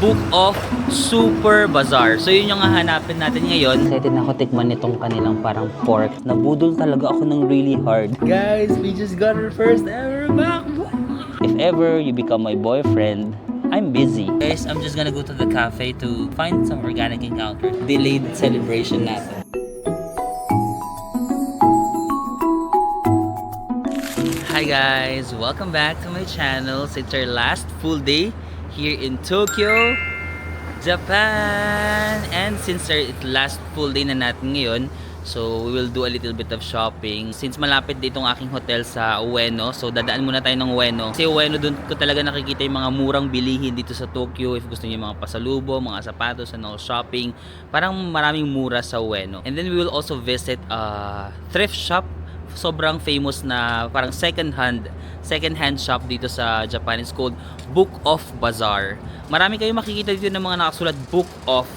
Book of Super Bazaar. So yun yung hahanapin natin ngayon. Excited na ako tikman nitong kanilang parang pork. Nabudol talaga ako ng really hard. Guys, we just got our first ever MacBook. If ever you become my boyfriend, I'm busy. Guys, I'm just gonna go to the cafe to find some organic encounter. Delayed celebration natin. Hi guys! Welcome back to my channel. So it's our last full day here in Tokyo, Japan. And since it's last full day na natin ngayon, so we will do a little bit of shopping. Since malapit dito ang aking hotel sa Ueno, so dadaan muna tayo ng Ueno. Kasi Ueno, doon ko talaga nakikita yung mga murang bilihin dito sa Tokyo. If gusto niyo mga pasalubong, mga sapatos and all shopping, parang maraming mura sa Ueno. And then we will also visit a thrift shop. Sobrang famous na parang second hand shop dito sa Japan. It's called Book of Bazaar. Marami kayong makikita dito ng mga nakasulat Book of.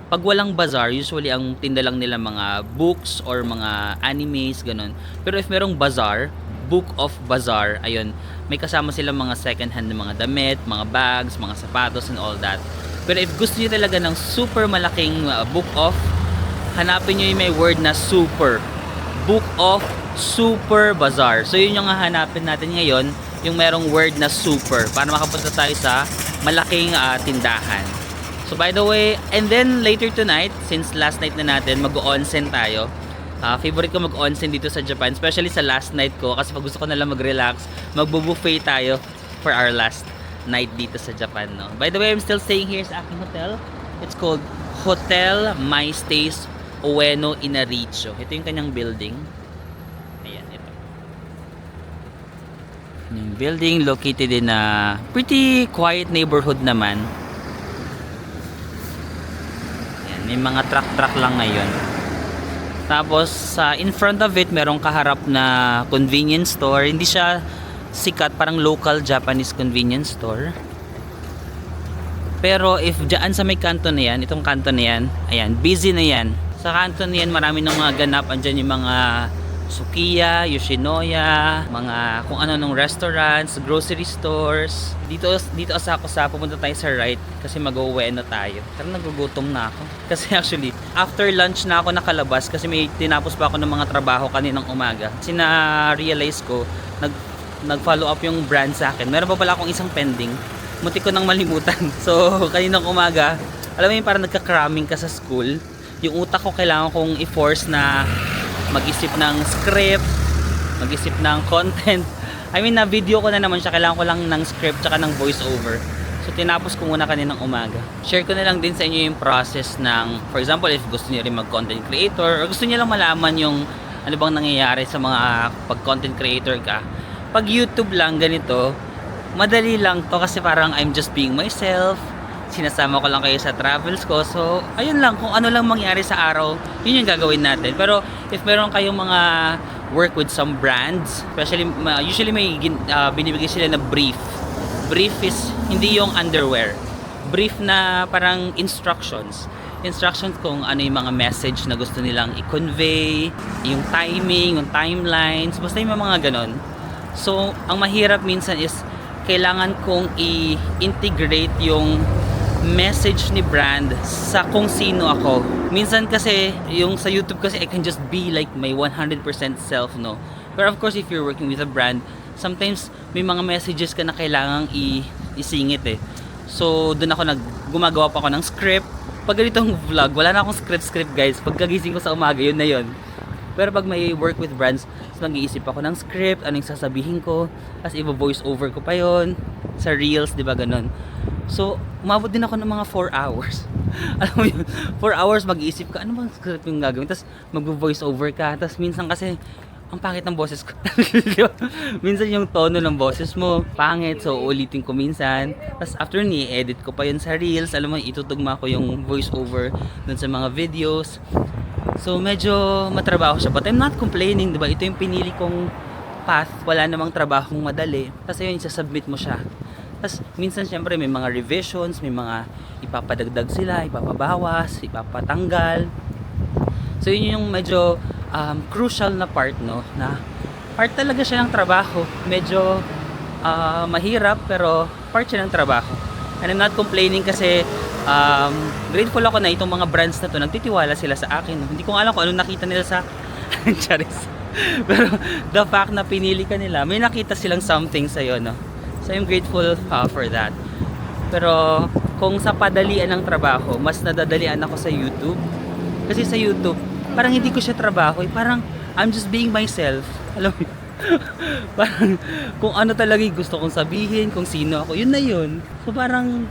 Pag walang bazaar, usually ang tinda lang nila mga books or mga animes, ganun. Pero if merong bazaar, Book of Bazaar, ayun, may kasama silang mga second hand na mga damit, mga bags, mga sapatos and all that. Pero if gusto niyo talaga ng super malaking book of, hanapin niyo yung may word na super. Book of Super Bazaar. So yun yung hahanapin natin ngayon, yung merong word na super, para makapunta tayo sa malaking tindahan. So by the way, and then later tonight, since last night na natin, mag-onsen tayo. Favorite ko mag-onsen dito sa Japan, especially sa last night ko, kasi pag gusto ko nalang mag-relax, magbo-buffet tayo for our last night dito sa Japan, no? By the way, I'm still staying here sa aking hotel. It's called Hotel My Stays Ueno Inaricho. Ito yung kanyang building. Ayan, ito. Yung building located in a pretty quiet neighborhood naman. Ayan, may mga truck lang ngayon. Tapos in front of it merong kaharap na convenience store. Hindi siya sikat, parang local Japanese convenience store. Pero if dyan sa may kanto na yan, itong kanto na yan, ayan, busy na yan. Sa kanto na yan, marami ng mga ganap. Andyan yung mga Sukiya, Yoshinoya, mga kung ano nung restaurants, grocery stores. Dito ako sa pupunta tayo sa right kasi mag-uwi na tayo. Pero nagugutom na ako. Kasi actually, after lunch na ako nakalabas kasi may tinapos pa ako ng mga trabaho kaninang umaga. Kasi na-realize ko, nag-follow up yung brand sa akin. Meron pa pala akong isang pending. Muntik ko nang malimutan. So, kaninang umaga, alam mo yung parang nagka-cramming ka sa school. Yung utak ko kailangan kong i-force na mag-isip ng script, mag-isip ng content. I mean, na video ko na naman siya, kailangan ko lang ng script tsaka ng voice over. So tinapos ko muna kaninang umaga. Share ko na lang din sa inyo yung process ng, for example, if gusto niyo rin mag-content creator or gusto niyo lang malaman yung ano bang nangyayari sa mga pag-content creator ka. Pag YouTube lang ganito, madali lang to kasi parang I'm just being myself. Sinasama ko lang kayo sa travels ko. So, ayun lang. Kung ano lang mangyari sa araw, yun yung gagawin natin. Pero, if meron kayong mga work with some brands, especially, usually may binibigay sila na brief. Brief is, hindi yung underwear. Brief na parang instructions. Instructions kung ano yung mga message na gusto nilang i-convey, yung timing, yung timelines, basta yung mga ganon. So, ang mahirap minsan is, kailangan kong i-integrate yung message ni brand sa kung sino ako. Minsan kasi, yung sa YouTube kasi, I can just be like my 100% self, no? But of course, if you're working with a brand, sometimes may mga messages ka na kailangang isingit eh. So, doon ako gumagawa pa ako ng script. Pag ganitong vlog, wala na akong script guys. Pag kagising ko sa umaga, yun na yun. Pero pag may work with brands, nag-iisip ako ng script, anong sasabihin ko, tapos i-voice over ko pa yon sa reels, di ba ganon. So, umabot din ako ng mga 4 hours. Alam mo yun, 4 hours mag-iisip ka, ano bang script yung gagawin? Tapos mag-voice over ka, tapos minsan kasi, ang pangit ng boses ko. Minsan yung tono ng boses mo, pangit, so ulitin ko minsan. Tapos after ni-edit ko pa yun sa reels, alam mo, itutugma ko yung voice over dun sa mga videos. So medyo matrabaho siya, but I'm not complaining, diba? Ito yung pinili kong path, wala namang trabahong madali. Tapos yun, isasubmit mo siya. Tapos minsan syempre may mga revisions, may mga ipapadagdag sila, ipapabawas, ipapatanggal. So yun yung medyo crucial na part, no, na part talaga siya ng trabaho. Medyo mahirap pero part siya ng trabaho. And I'm not complaining kasi grateful ako na itong mga brands na to, nagtitiwala sila sa akin. Hindi ko alam kung ano nakita nila sa Charis. Pero the fact na pinili ka nila, may nakita silang something sa'yo, no? So I'm grateful for that. Pero kung sa padalian ng trabaho, mas nadadalian ako sa YouTube. Kasi sa YouTube, parang hindi ko siya trabaho. Parang I'm just being myself. Alam mo, parang kung ano talaga yung gusto kong sabihin, kung sino ako, yun na yun. So parang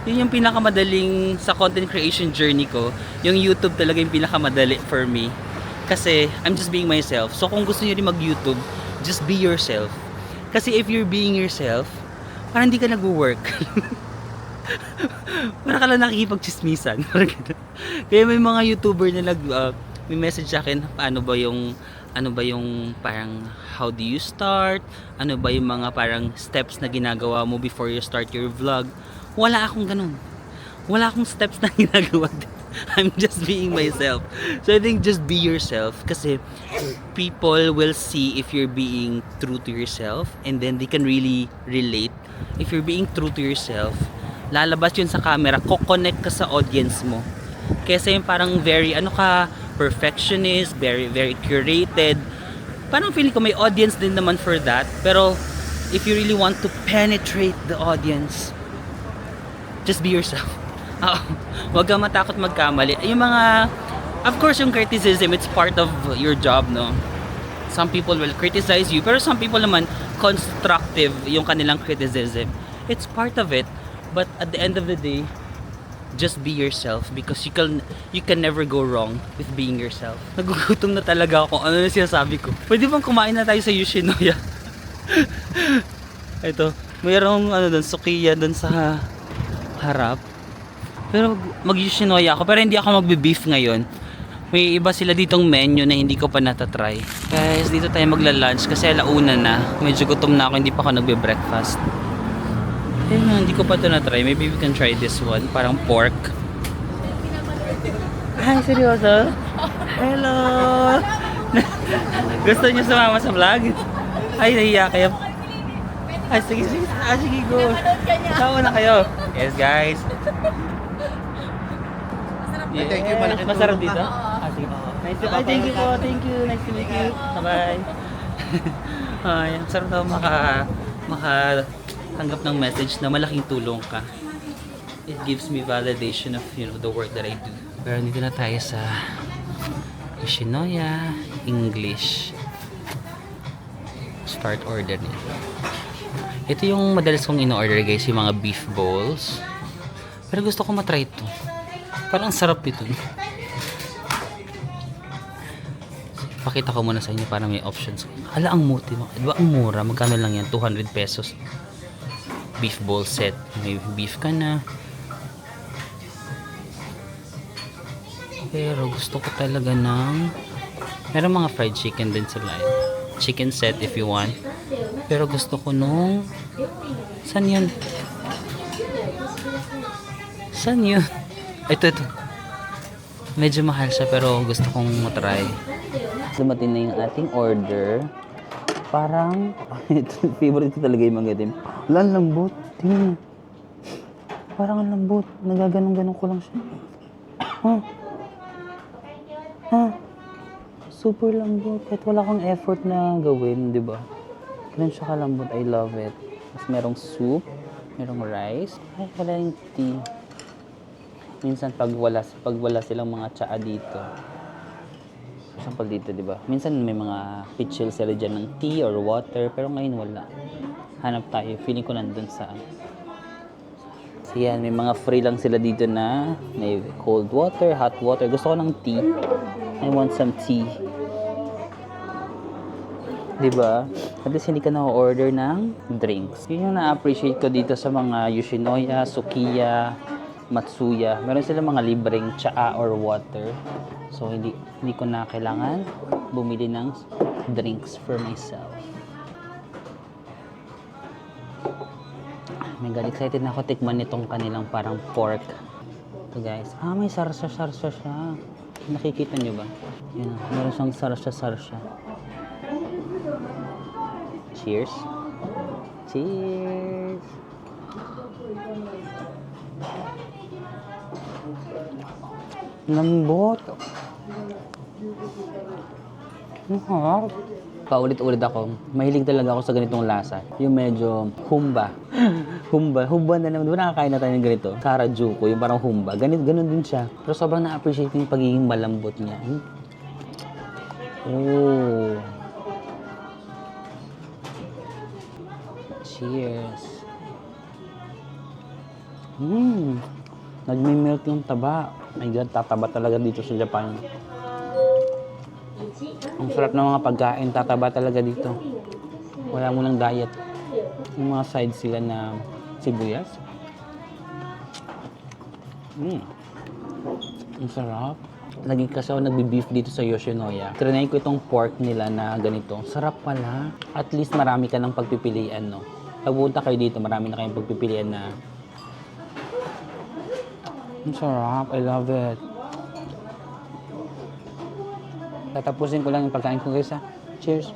yun yung pinakamadaling sa content creation journey ko. Yung YouTube talaga yung pinakamadali for me. Kasi I'm just being myself. So kung gusto niyo rin mag-YouTube, just be yourself. Kasi if you're being yourself, parang hindi ka nag-work. Parang ka lang nakikipag-chismisan. Kaya may mga YouTuber na may message sa akin, ano ba yung parang how do you start? Ano ba yung mga parang steps na ginagawa mo before you start your vlog? Wala akong ganun. Wala akong steps na ginagawa. I'm just being myself. So I think just be yourself kasi people will see if you're being true to yourself and then they can really relate. If you're being true to yourself, lalabas yun sa camera, ko-connect ka sa audience mo. Kasi yung parang very perfectionist, very curated. Parang feeling ko may audience din naman for that. Pero if you really want to penetrate the audience, just be yourself. Huwag kang matakot magkamali. Yung mga, of course, yung criticism, it's part of your job, no? Some people will criticize you, pero some people naman, constructive yung kanilang criticism. It's part of it, but at the end of the day, just be yourself because you can never go wrong with being yourself. Nagugutom na talaga ako. Ano na sinasabi ko? Pwede bang kumain na tayo sa Yoshinoya? Ito, mayroong doon, sukiya doon sa harap. Pero mag-Yoshinoya ako, pero hindi ako magbe-beef ngayon. May iba sila ditong menu na hindi ko pa natatry. Guys, dito tayo magla-lunch kasi alauna na. Medyo gutom na ako, hindi pa ako nagbe-breakfast. Eh, hindi ko pa ito na-try. Maybe we can try this one. Parang pork. Hi, seryoso? Hello! Gusto niyo sumama sa vlog? Ay, nahiya kayo. Ay, sige. Sige, go. Sama na kayo. Yes, guys. Yeah. Thank you, malaki Masarap tulong dito? ka. Sige. Nice to, thank you po. Thank you. Nice to meet you. Bye-bye. Ay, ang sarap daw makatanggap ng message na malaking tulong ka. It gives me validation of, the work that I do. Pero dito na tayo sa Yoshinoya English. Start order niya. Ito yung madalas kong in-order, guys, yung mga beef bowls. Pero gusto ko matry ito. Parang sarap ito. Pakita ko muna sa inyo para may options. Hala, ang muti. Diba ang mura? Magkano lang yan? 200 pesos. Beef bowl set. May beef ka na. Pero gusto ko talaga ng... Meron mga fried chicken din sila. Chicken set if you want. Pero gusto ko nung... Saan yun? Saan yun? Ito. Medyo mahal siya pero gusto kong matry. Dumating na yung ating order. Parang, ito, favorite ko talaga yung mga itim. Wala, ang lambot. Tingnan. Parang ang lambot. Nagaganong-ganong ko lang siya. Super lambot. Kahit wala kang effort na gawin, di ba? Ganun siya kalambot. I love it. Tapos merong soup. Merong rice. Ay, wala yung tea. Minsan pag wala silang mga tsaa dito. Example dito, di ba? Minsan may mga pitchel sila dyan ng tea or water, pero ngayon wala. Hanap tayo. Feeling ko nandun sa... So yan, may mga free lang sila dito na may cold water, hot water. Gusto ko ng tea. I want some tea. Di ba? At least hindi ka na-order ng drinks. Yun yung na-appreciate ko dito sa mga Yoshinoya, Sukiya, Matsuya. Meron sila mga libreng tsaa or water. So hindi ko na kailangan bumili ng drinks for myself. My God, excited na ako tikman nitong kanilang parang pork. Ito guys. May sarsa-sarsa siya. Nakikita nyo ba? Yan. Meron siyang sarsa-sarsa. Cheers. Cheers. Lambot. Ang harap. Paulit-ulit ako. Mahilig talaga ako sa ganitong lasa. Yung medyo humba. Humba na naman. Diba nakakain na tayo ng ganito? Karajuku, yung parang humba. Ganun din siya. Pero sobrang na-appreciate yung pagiging malambot niya. Oh. Cheers. Nagme-melt yung taba. My God, tataba talaga dito sa Japan. Ang sarap ng mga pagkain, tataba talaga dito. Wala mo ng diet. Yung mga side sila na sibuyas. Ang sarap. Lagi kasi ako nagbi-beef dito sa Yoshinoya. Trinay ko itong pork nila na ganito. Sarap pala. At least marami ka ng pagpipilian, no? Pagpunta kayo dito, marami na kayong pagpipilian na ang sarap. I love it. Tatapusin ko lang yung pagkain ko guys ha. Cheers.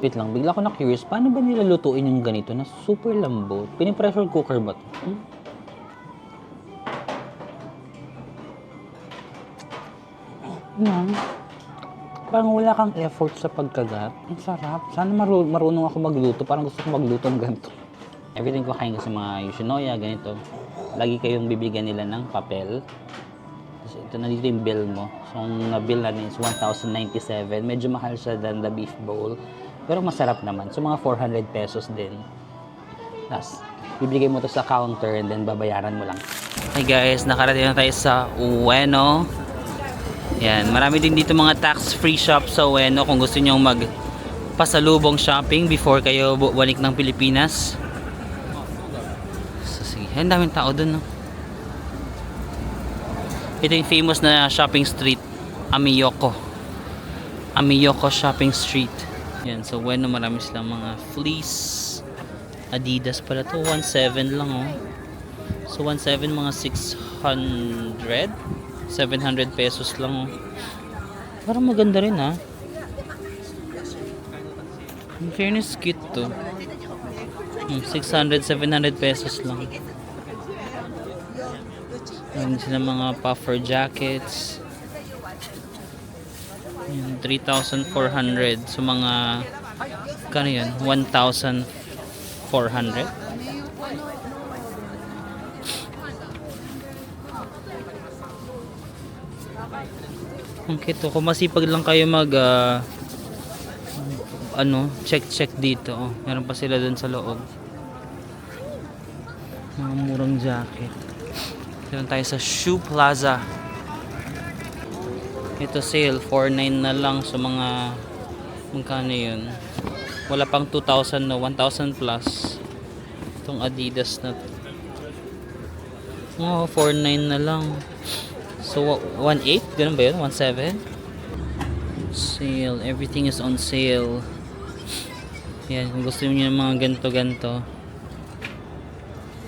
Wait lang, bigla ko na curious. Paano ba nilalutuin yung ganito na super lambot? Pinipressure cooker ba ito? Parang wala kang effort sa pagkagat. Ang sarap. Sana marunong ako magluto. Parang gusto ko magluto ng ganito. Everything ko kain ko sa mga Yoshinoya, ganito. Lagi kayong bibigyan nila ng papel. So, ito na dito yung bill mo. So, ang bill natin is 1,097. Medyo mahal siya than the beef bowl. Pero masarap naman. So, mga 400 pesos din. Tapos, bibigay mo to sa counter and then babayaran mo lang. Hey guys, nakarating na tayo sa Ueno. Yan, marami din dito mga tax-free shop sa Ueno kung gusto nyong magpasalubong shopping before kayo balik ng Pilipinas. So, sige. Ang daming tao dun, no? Ito yung famous na shopping street, Amiyoko. Amiyoko Shopping Street. Yan, so Ueno marami silang mga fleece. Adidas pala to, 1,700 lang, oh. So 1,700 mga 600, 700 pesos lang, oh. Parang maganda rin, ha. In fairness, cute to. 600, 700 pesos lang. Meron sila mga puffer jackets. 3,400. So mga kano yun? 1,400. Ang cute. Kung masipag lang kayo mag check dito. Oh, meron pa sila dun sa loob. Mga murang jacket. Meron tayo sa Shoe Plaza. Ito sale, 4,900 na lang sa mga magkano yun. Wala pang 2,000 no, 1,000 plus. Itong Adidas na to. Oh, 4,900 na lang. So 1,800, ganun ba yun? 1,700? Sale, everything is on sale. Yan, kung gusto niyo ng mga ganto-ganto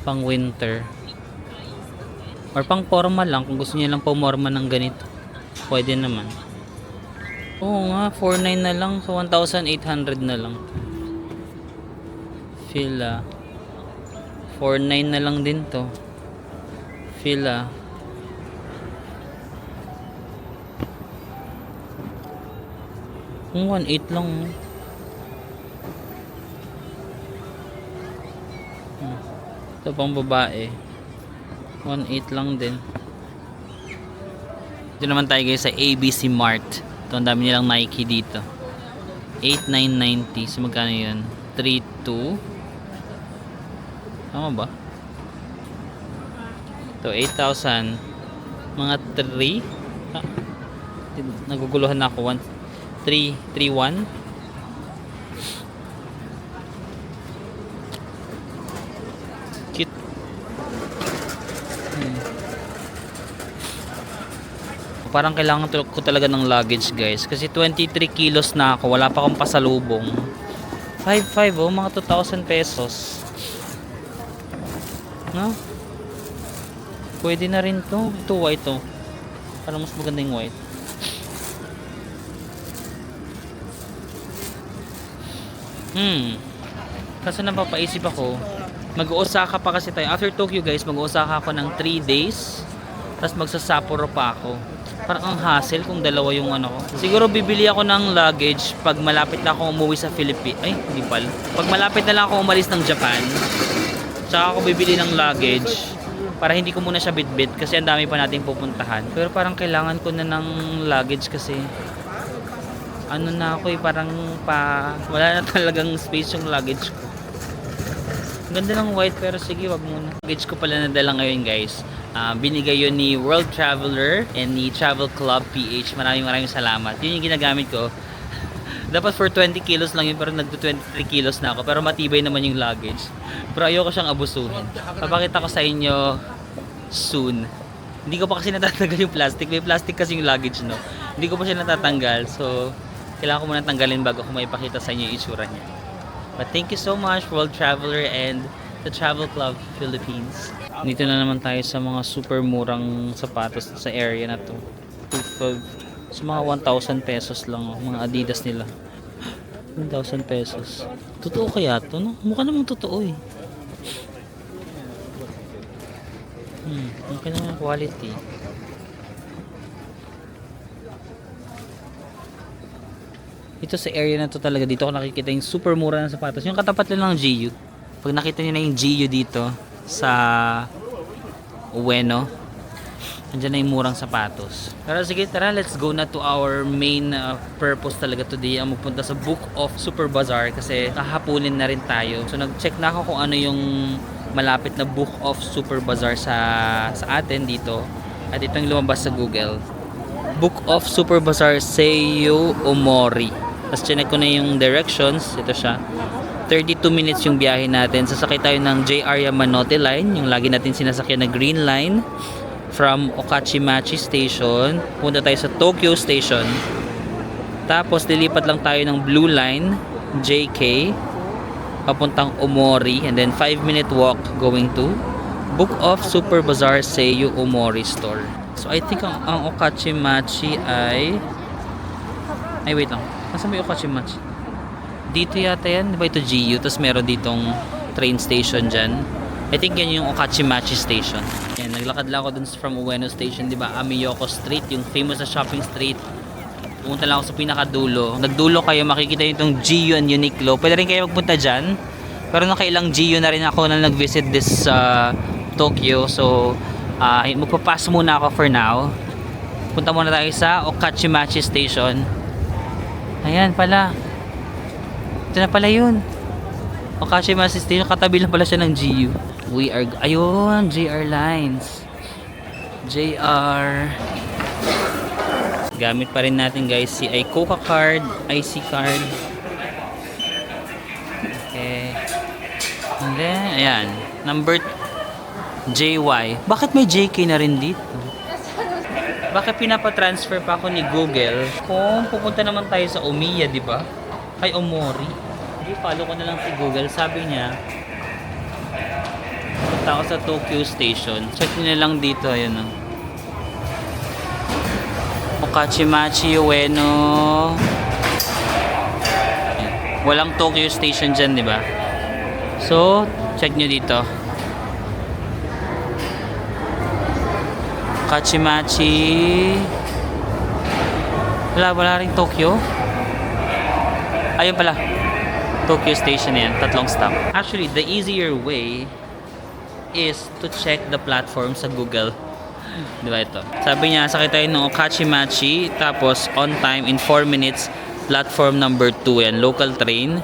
pang winter. Or pang formal lang, kung gusto niyo lang pumorma ng ganito. Pwede naman. Oo nga, 4,900 na lang. So 1,800 na lang. Fila. 4,900 na lang din to. Fila. Kung 1,800 lang. Ito pang babae. 1,800 lang din. Dito naman tayo guys sa ABC Mart. Ito, ang dami nilang Nike dito. 8,990. So magkano yun? 3,200. Tama ba? Ito, 8,000. Mga 3. Naguguluhan na ako. 3,1. Cute. Parang kailangan ko talaga ng luggage guys. Kasi 23 kilos na ako. Wala pa akong pasalubong. 5,500 oh. Mga 2,000 pesos. No? Pwede na rin to. Ito white to. Parang mas maganda yung white. Kasi napapaisip ako. Mag-Osaka pa kasi tayo. After Tokyo guys, mag-Osaka ako ng 3 days. Tapos magsa-Sapporo pa ako. Parang ang hassle kung dalawa yung ano ko. Siguro bibili ako ng luggage pag malapit na ako umuwi sa Philippines. Ay, hindi pala. Pag malapit na lang ako umalis ng Japan, tsaka ako bibili ng luggage para hindi ko muna siya bitbit kasi ang dami pa nating pupuntahan. Pero parang kailangan ko na ng luggage kasi ano na ako parang wala na talagang space yung luggage ko. Ganda ng white pero sige wag muna. Luggage ko pala nadala ngayon guys. Binigay yun ni World Traveler and ni Travel Club PH. Maraming salamat. Yun yung ginagamit ko. Dapat for 20 kilos lang yun pero nagdo 23 kilos na ako. Pero matibay naman yung luggage. Pero ayoko siyang abusuhin. Papakita ko sa inyo soon. Hindi ko pa kasi natatanggal yung plastic. May plastic kasi yung luggage no. Hindi ko pa siya natatanggal. So kailangan ko muna tanggalin bago ko maipakita sa inyo yung itsura niya. But thank you so much World Traveler and the Travel Club Philippines. Dito na naman tayo sa mga super murang sapatos sa area na to. Sa mga 1,000 pesos lang oh. Mga Adidas nila. 1,000 pesos. Totoo kaya to no? Mukha namang totoo eh. Okay naman quality. Dito sa area na to talaga, dito ko nakikita yung super mura ng sapatos. Yung katapat lang ng GU. Pag nakita niyo na yung GU dito sa Ueno, andyan na yung murang sapatos. Pero sige, tara, let's go na to our main purpose talaga today. Ang magpunta sa Book of Super Bazaar kasi kahapunin na rin tayo. So nag-check na ako kung ano yung malapit na Book of Super Bazaar sa atin dito. At ito yung lumabas sa Google. Book of Super Bazaar Seiyu Omori. Tapos chinek ko na yung directions. Ito siya. 32 minutes yung biyahe natin. Sasakay tayo ng JR Yamanote Line. Yung lagi natin sinasakyan na Green Line. From Okachimachi Station. Punta tayo sa Tokyo Station. Tapos lilipat lang tayo ng Blue Line. JK. Papuntang Omori. And then 5-minute walk going to Book of Super Bazaar Seiyu Omori Store. So I think ang Okachimachi ay wait lang. Nasaan ba yung Okachimachi? Dito yata yan. Diba ito GU? Tapos meron ditong train station dyan. I think yan yung Okachimachi Station. Yan, naglakad lang ako dun from Ueno Station. Diba? Amiyoko Street. Yung famous na shopping street. Pumunta lang ako sa pinakadulo. Nagdulo kayo, makikita nyo itong GU and Uniqlo. Pwede rin kayo magpunta dyan. Pero nakailang GU na rin ako na nag-visit this Tokyo. So, magpapass muna ako for now. Punta muna tayo sa Okachimachi Station. Ayan pala. Ito na pala yun. Okachimachi Station. Katabi lang pala siya ng GU. We are... Ayun! JR Lines. JR. Gamit pa rin natin guys si iCoca card, IC card. Okay. And then, ayan. Number JY. Bakit may JK na rin dito? Bakit pinapatransfer pa ako ni Google? Kung pupunta naman tayo sa Omiya, di ba? Kay Omori. Hindi, follow ko na lang si Google. Sabi niya, punta ako sa Tokyo Station. Check nyo na lang dito. Ayan o. Okachimachi Ueno. Walang Tokyo Station dyan, di ba? So, check nyo dito. Okachimachi. Wala rin Tokyo. Ayun pala. Tokyo Station yan. Tatlong stop. Actually, the easier way is to check the platform sa Google. Diba ito? Sabi niya, sakay tayo ng Okachimachi. Tapos, on time, in 4 minutes, platform number 2. Yan, local train.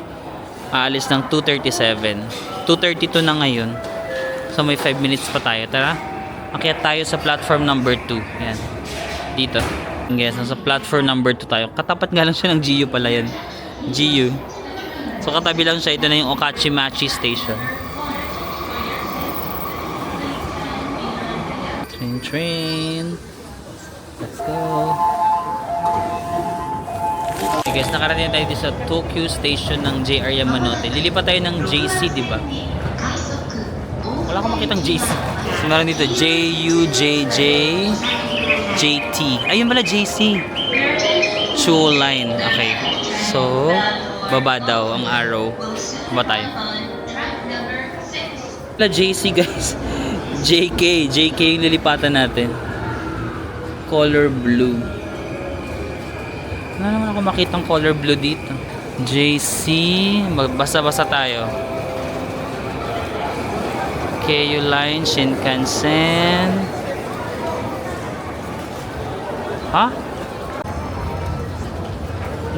Aalis ng 2:37. 2:32 na ngayon. So, may 5 minutes pa tayo. Tara. Akyat tayo sa platform number 2. Yan. Dito. Yes, sa platform number 2 tayo. Katapat nga lang siya ng GU pala yan. GU. So katabi lang siya. Ito na yung Okachimachi Station. Train. Let's go. Okay guys, nakarating tayo dito sa Tokyo Station ng JR Yamanote. Lilipat tayo ng JC, di ba? Wala akong makitang JC. So, meron dito JUJJ JT. Ayun pala JC. Chuo Line. Okay. So, baba daw ang arrow. Baba tayo. La JC guys. JK yung nilipatan natin. Color blue. Wala naman ako makitang color blue dito. JC, basa-basa tayo. KU Line, Shinkansen. Ha?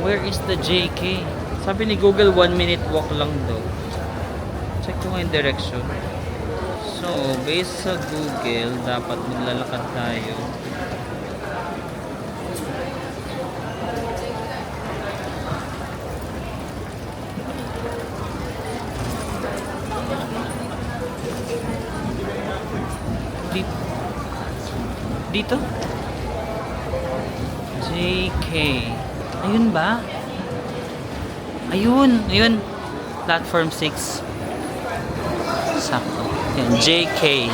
Where is the JK? Sabi ni Google 1 minute walk lang daw. Check ko nga yung direction. So, based sa Google, dapat maglalakad tayo. Dito? JK. Ayun ba? Ayun. Platform 6. Sakto. Yan, JK.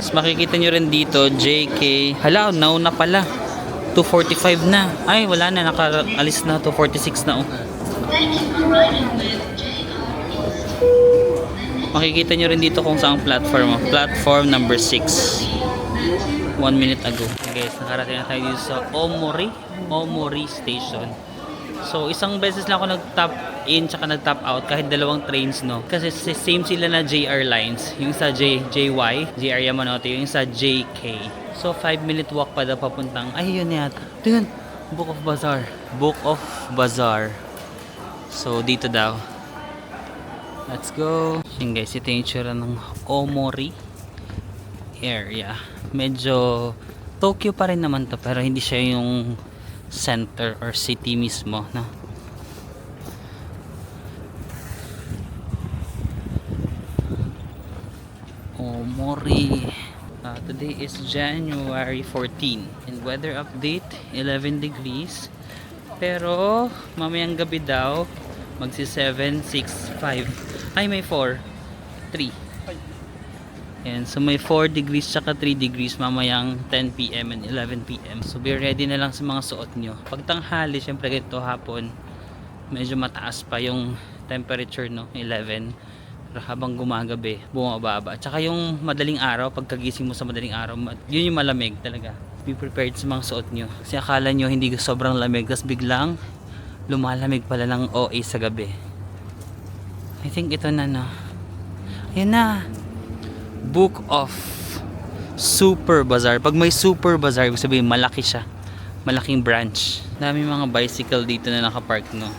Mas makikita nyo rin dito, JK. Hala, nauna pala. 2:45 na. Ay, wala na. Nakaalis na. 2:46 na. Oh. Makikita nyo rin dito kung saan platform. Platform number 6. 1 minute ago. Okay, guys, nakarating na tayo dito sa Omori Station. So, isang beses lang ako nag-tap in tsaka nag-tap out kahit dalawang trains, no? Kasi same sila na JR lines. Yung sa JY, JR Yamanote, yung sa JK. So, 5-minute walk pa daw papuntang, ay, yun yata. Ito yun, Book of Bazaar. So, dito daw. Let's go. Yun guys, ito yung itsura ng Omori area. Medyo Tokyo pa rin naman to, pero hindi siya yung center or city mismo, no? Omori. Today is January 14 and weather update 11 degrees, pero mamayang gabi daw magsi 7, 6, 5, ay may 4, 3. Yan, so may 4 degrees tsaka 3 degrees mamayang 10 PM and 11 PM. So be ready na lang sa mga suot nyo. Pag tanghali, syempre ganito hapon, medyo mataas pa yung temperature, no, 11. Pero habang gumagabi, bumababa. Tsaka yung madaling araw, pagkagising mo sa madaling araw, yun yung malamig talaga. Be prepared sa mga suot nyo. Kasi akala nyo hindi sobrang lamig, tapos biglang lumalamig pala ng OA sa gabi. I think ito na, no. Ayan na. Book of Super Bazaar. Pag may Super Bazaar, ibig sabihin malaki siya. Malaking branch. Dami mga bicycle dito na nakapark, no.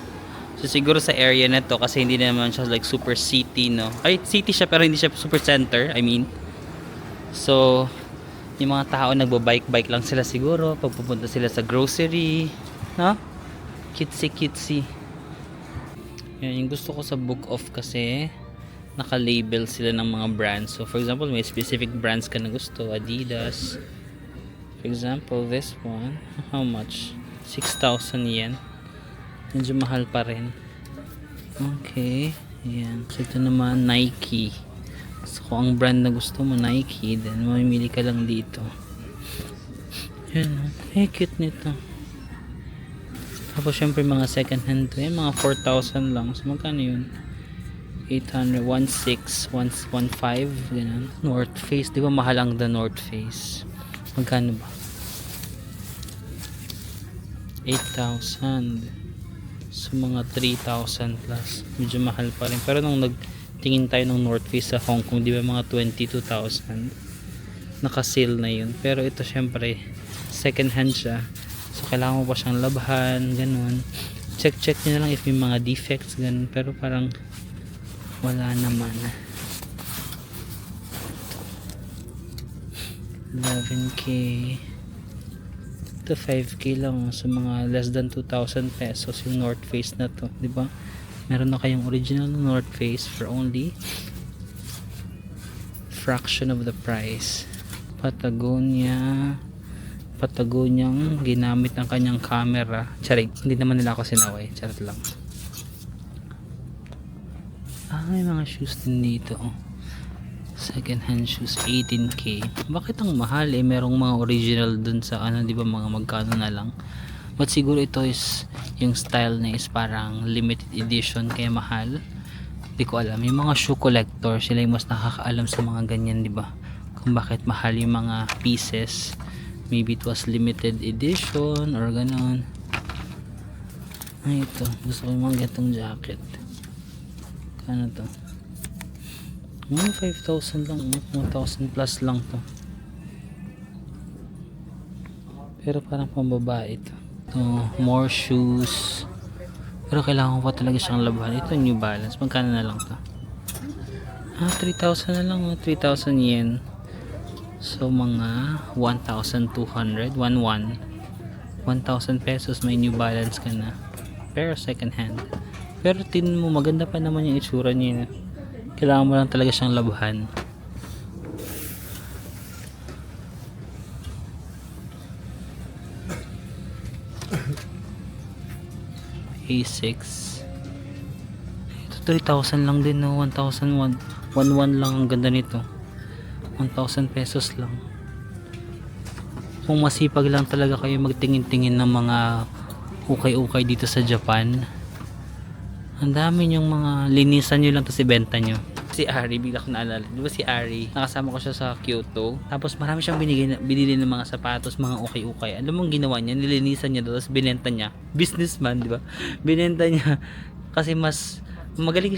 So siguro sa area na to, kasi hindi naman siya like super city, no. Ay, city siya pero hindi siya super center, I mean. So yung mga tao nagbo-bike lang sila siguro pag pupunta sila sa grocery, no? Cutesy. Yan yung gusto ko sa Book of, kasi naka-label sila ng mga brands. So for example, may specific brands ka na gusto, Adidas. For example, this one, how much? 6,000 yen. Medyo mahal pa rin. Okay, ayan. So ito naman, Nike. So kung ang brand na gusto mo, Nike, then mamimili ka lang dito. Ayan, cute nito. Tapos syempre mga second hand to, mga 4,000 lang. So magkano yun? 800, 1,600, 1,500, ganun. North Face, di ba mahal ang the North Face? Magkano ba? 8,000. So mga 3,000 plus. Medyo mahal pa rin. Pero nung nagtingin tayo ng North Face sa Hong Kong, di ba mga 22,000? Naka-sale na yun. Pero ito syempre, second hand siya. So kailangan mo pa siyang labhan, ganun. Check nyo na lang if may mga defects, ganun. Pero parang wala naman. 11k to 5k lang, so mga less than 2,000 pesos yung North Face na to, di ba? Meron na kayong original North Face for only fraction of the price. Patagoniang ginamit ang kanyang camera. Charing, hindi naman nila ako sinaway, charot lang. May mga shoes din dito, oh. Second hand shoes, 18k. Bakit ang mahal, merong mga original dun sa di ba, mga magkano na lang. But siguro ito is yung style na is parang limited edition kaya mahal. Di ko alam, yung mga shoe collector, sila yung mas nakakaalam sa mga ganyan, di ba? Kung bakit mahal yung mga pieces. Maybe it was limited edition or ganon. Ay, ito, gusto ko yung mga gatong jacket. Ano to? 5,000 lang, 1,000 plus lang to. Pero parang pambabae ito. More shoes. Pero kailangan ko pa talaga siyang labahan. Ito New Balance. Magkano na lang to? 3,000 na lang. 3,000 yen. So mga 1,200. 1,100 pesos may New Balance ka na. Pero second hand. Pero tingnan mo, maganda pa naman yung itsura niya. Kailangan mo lang talaga siyang labahan. A6 ito 3,000 lang din, no? 1,001 1,1 lang ang ganda nito. 1,000 pesos lang. Kung masipag lang talaga kayo magtingin-tingin ng mga ukay-ukay dito sa Japan, ang dami yung mga linisan nyo lang tapos ibenta nyo. Si Ari, bigla ko naalala, di ba si Ari, nakasama ko siya sa Kyoto, tapos marami siyang binili ng mga sapatos, mga ukay-ukay. Alam mo ang ginawa niya, nilinisan niya tapos binenta niya. Businessman, di ba? Binenta niya kasi mas magaling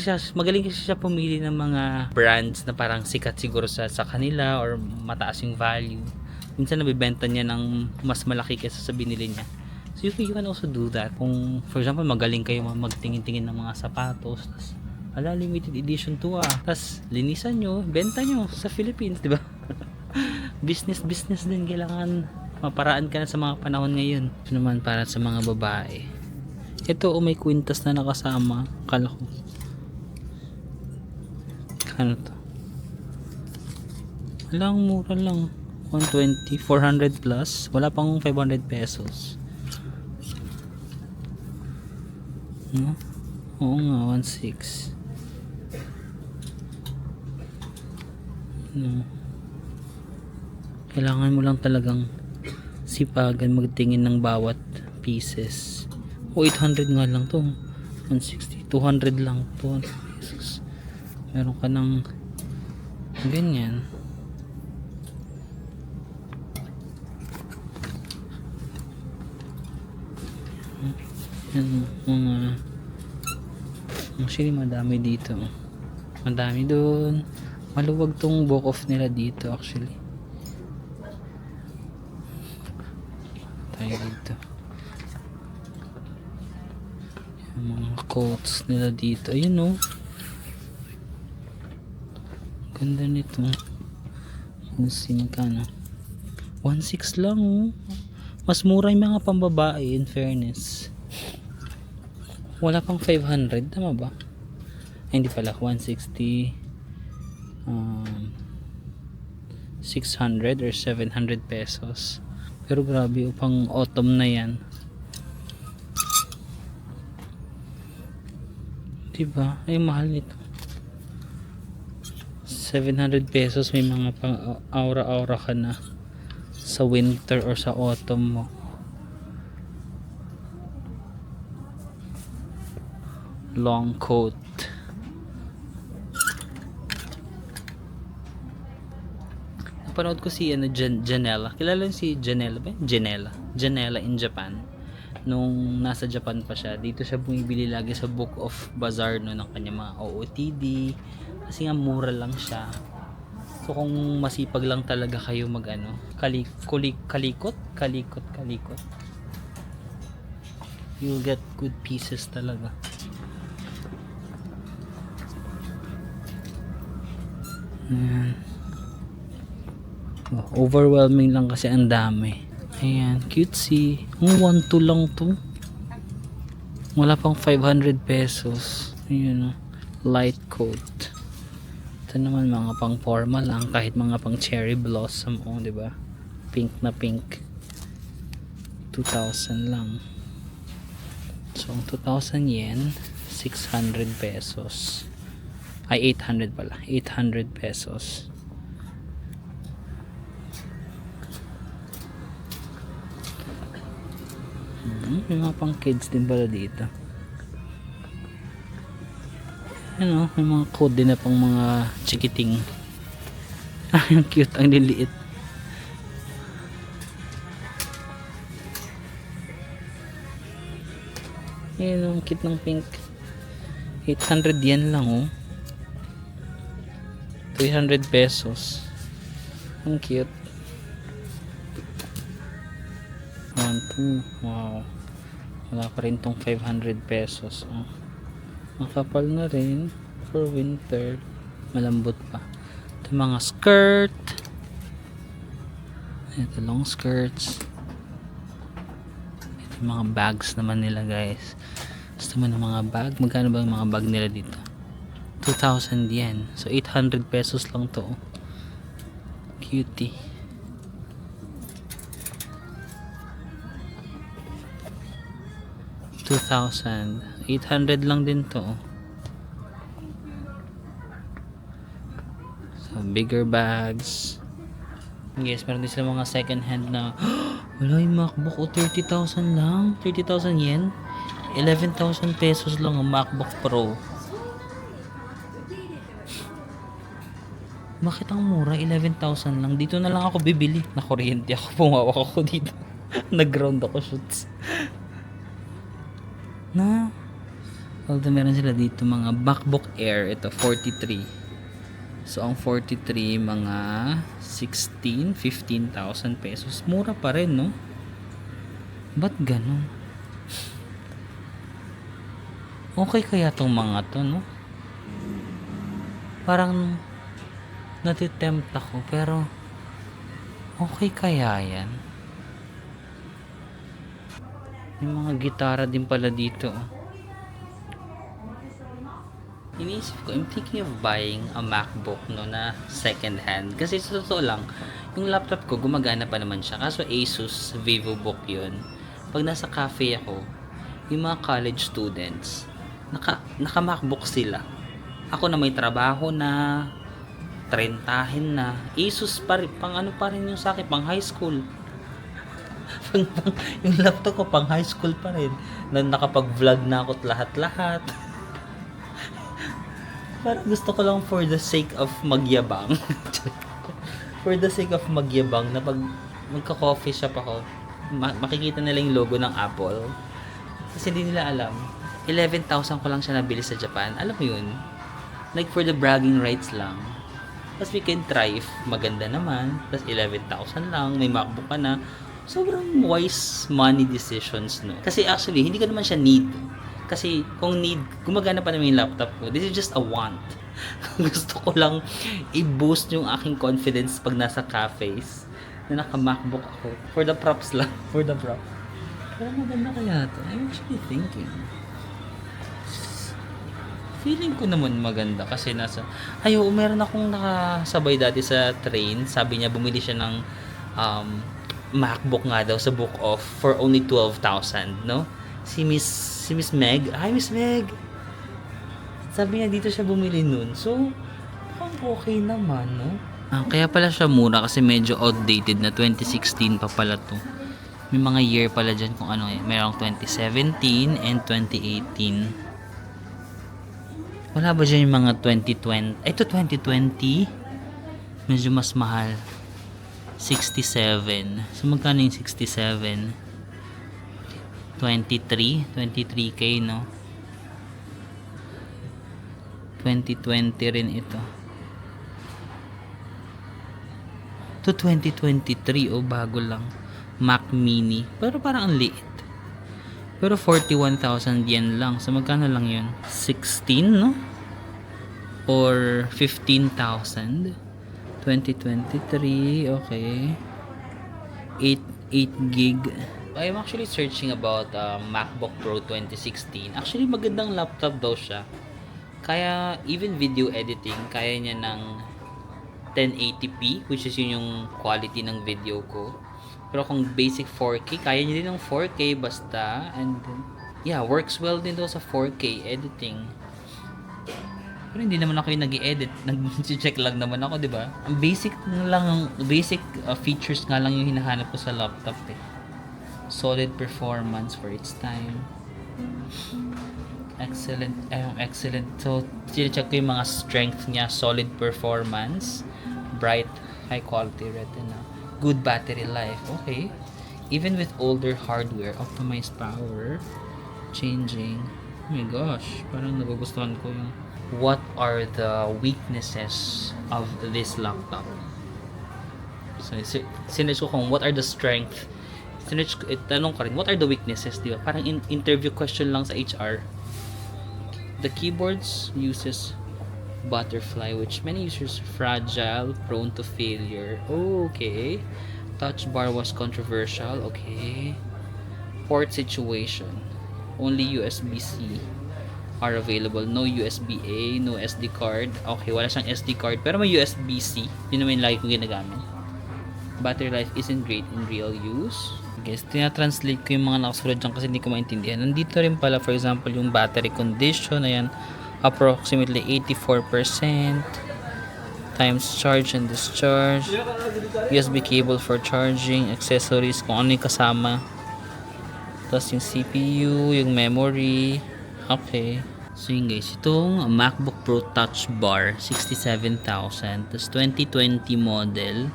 siya pumili ng mga brands na parang sikat siguro sa kanila or mataas yung value. Minsan nabibenta niya ng mas malaki kaysa sa binili niya. So you can also do that. Kung for example magaling kayo magtingin-tingin ng mga sapatos, tas limited edition to tas linisan nyo, benta nyo sa Philippines, di ba? business din, kailangan maparaan ka na sa mga panahon ngayon. Ito naman para sa mga babae. Ito may kwintas na nakasama. Kala ko ano to? Walang mura lang, 120, 400 plus, wala pang 500 pesos. No? Oo nga, 1.6. No. Kailangan mo lang talagang sipagan magtingin ng bawat pieces. 800 nga lang to, 160, 200 lang to. Jesus. Meron ka ng ganyan. Yan, mga actually madami dito, madami doon. Maluwag tong book off nila dito actually. Tayo dito. Yung mga coats nila dito. Ayun o. Ganda nito. Kung sino ka na. 1.6 lang o. Mas mura yung mga pambabae in fairness. Wala pang 500. Tama ba? Ay, hindi pala. 160. 600 or 700 pesos. Pero grabe, pang autumn na yan, diba? Ay mahal nito, 700 pesos. May mga pang aura-aura ka na sa winter or sa autumn mo. Long coat. Napanood ko si Janela. Kilala si Janela ba? Janela in Japan. Nung nasa Japan pa siya, dito siya bumibili lagi sa Book of Bazaar ng kanya mga OOTD. Kasi nga mura lang siya. So kung masipag lang talaga kayo kalikot, you'll get good pieces talaga. Overwhelming lang kasi ang dami. Ayan, cutesy. 1.2 lang to. Wala pang 500 pesos. Ayan, light coat. Ito naman mga pang formal lang, kahit mga pang cherry blossom, diba? Pink na pink. 2,000 lang. So 2,000 yen, 600 pesos. Ay 800 pala. 800 pesos. May mga pang kids din pala dito. Ano, may mga code din na pang mga chikiting. Ah, yung cute, ang liliit. Ayan, ang cute ng pink. 800 yen lang, oh. 300 pesos. Ang cute. 1, 2, wow. Wala pa rin tong 500 pesos, oh. Makapal na rin for winter. Malambot pa. Ito mga skirt. Ito long skirts. Ito mga bags naman nila, guys. Gusto mo ng mga bag? Magkano ba yung mga bag nila dito? 2,000 yen. So 800 pesos lang to. Cutie. $2,800 lang din to. So bigger bags. Yes, meron din sila mga second hand na wala yung MacBook, 30,000 lang. 30,000 yen. 11,000 pesos lang ang MacBook Pro. Bakit ang mura? 11,000 lang. Dito na lang ako bibili. Na kuryente ako. Pumawak ako dito. Nag-ground ako shoots. Na. Although meron sila dito mga MacBook Air. Ito 43. So ang 43 mga 15,000 pesos. Mura pa rin, no? Ba't ganun? Okay kaya tong mga to, no? Parang natitempt ako, pero okay kaya yan? May mga gitara din pala dito. Iniisip ko, I'm thinking of buying a MacBook, no, na second hand. Kasi sa totoo lang, yung laptop ko gumagana pa naman siya. Kaso Asus VivoBook yun. Pag nasa cafe ako, yung mga college students, naka MacBook sila. Ako na may trabaho na, trentahin na, Asus pa rin, pang ano pa rin yung sa akin, pang high school. Yung laptop ko pang high school pa rin. Nakapag-vlog na ako lahat-lahat. Parang gusto ko lang for the sake of magyabang. For the sake of magyabang na pag magka-coffee shop ako, makikita nila yung logo ng Apple. Kasi hindi nila alam. 11,000 ko lang siya nabili sa Japan. Alam mo yun? Like for the bragging rights lang. Tapos we can try if maganda naman. Tapos 11,000 lang. May MacBook ka na. Sobrang wise money decisions, no? Kasi actually, hindi ko naman siya need. Kasi kung need, gumagana pa naman yung laptop ko. This is just a want. Gusto ko lang i-boost yung aking confidence pag nasa cafes na naka-MacBook ako. For the props lang. For the prop. Pero maganda kaya ito. I'm actually thinking. Feeling ko naman maganda kasi nasa... meron akong nakasabay dati sa train. Sabi niya, bumili siya ng MacBook nga daw sa Book Off for only 12,000, no? Si Miss Meg. Hi, Miss Meg! Sabi niya, dito siya bumili nun. So, okay naman, no? Kaya pala siya mura kasi medyo outdated na. 2016 pa pala to. May mga year pala dyan kung ano eh. Mayroong 2017 and 2018. Wala ba dyan yung mga 2020? Ito 2020. Medyo mas mahal. 67. So, magkano yung 67? 23k, no? 2020 rin ito. To 2023, bago lang. Mac Mini. Pero parang ang liit. Pero 41,000 yen lang. So, magkano lang yun? 16, no? Or 15,000? 2023, okay. 8 gig. I'm actually searching about MacBook Pro 2016. Actually, magandang laptop daw siya. Kaya, even video editing, kaya niya ng 1080p, which is yun yung quality ng video ko. Pero kung basic 4K, kaya niya din ng 4K basta. And yeah, works well din daw sa 4K editing. Pero hindi naman ako yung nag-i-edit. Nag-check lang naman ako, di ba? Ang basic features nga lang yung hinahanap ko sa laptop eh. Solid performance for its time. Excellent, excellent. So, check ko yung mga strength niya, solid performance, bright, high quality retina, good battery life. Okay. Even with older hardware, optimized power, changing. Oh my gosh, parang nagugustuhan ko yung what are the weaknesses of this laptop. So, sinerch ko kung what are the strength. Sinerch ko, tanong ko rin, what are the weaknesses, di ba? Parang interview question lang sa HR. The keyboards uses butterfly, which many users fragile, prone to failure. Oh, okay. Touch bar was controversial. Okay. Port situation. Only USB-C are available. No USB-A, no SD card. Okay, wala siyang SD card. Pero may USB-C. Yun naman yung lagi kong ginagamit. Battery life isn't great in real use. Guys, tina-translate ko yung mga nakasulat dyan kasi hindi ko maintindihan. Nandito rin pala, for example, yung battery condition. Ayan, approximately 84%. Times charge and discharge. USB cable for charging. Accessories, kung ano yung kasama. Tapos yung CPU, yung memory. Okay. So yun guys, itong MacBook Pro Touch Bar, 67,000. Tapos 2020 model.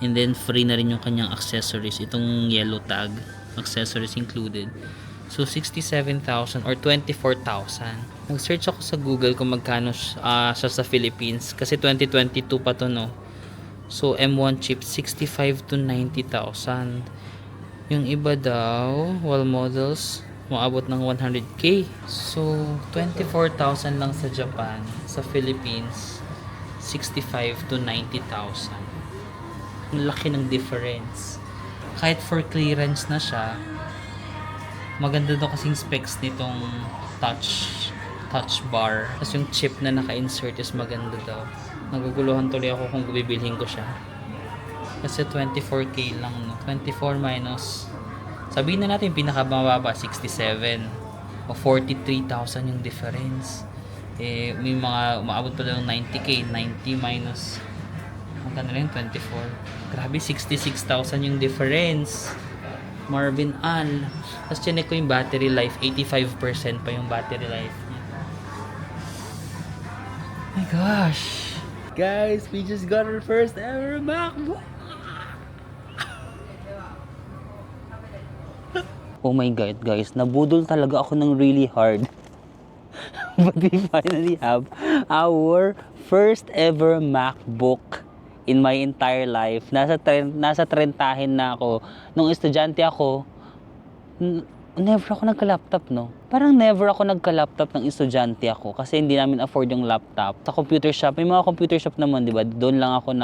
And then free na rin yung kanyang accessories. Itong yellow tag, accessories included. So 67,000 or 24,000. Nag-search ako sa Google kung magkano siya sa Philippines kasi 2022 pa to, no. So M1 chip 65 to 90,000. Yung iba daw, wall models maabot ng 100k. So 24,000 lang sa Japan, sa Philippines 65 to 90,000. Ang laki ng difference. Kahit for clearance na siya, maganda daw kasing specs nitong touch bar. Tapos yung chip na naka-insert is maganda daw. Naguguluhan tuloy ako kung bibilhin ko siya. Kasi 24k lang, no? 24 minus, sabihin na natin pinakamababa 67 o 43,000 yung difference. Eh, may mga umaabot pa daw ng 90k. 90 minus magkano rin, 24. Grabe, 66,000 yung difference. Marvin Al. Tapos chinek ko yung battery life, 85% pa yung battery life niya. Oh my gosh. Guys, we just got our first ever MacBook. Oh my god, guys, nabudol talaga ako ng really hard. But we finally have our first ever MacBook in my entire life. Nasa 30 na ako. Nung estudyante ako, never ako nagka-laptop, no? Parang never ako nagka-laptop ng estudyante ako kasi hindi namin afford yung laptop. Sa computer shop, may mga computer shop naman, di ba? Doon lang ako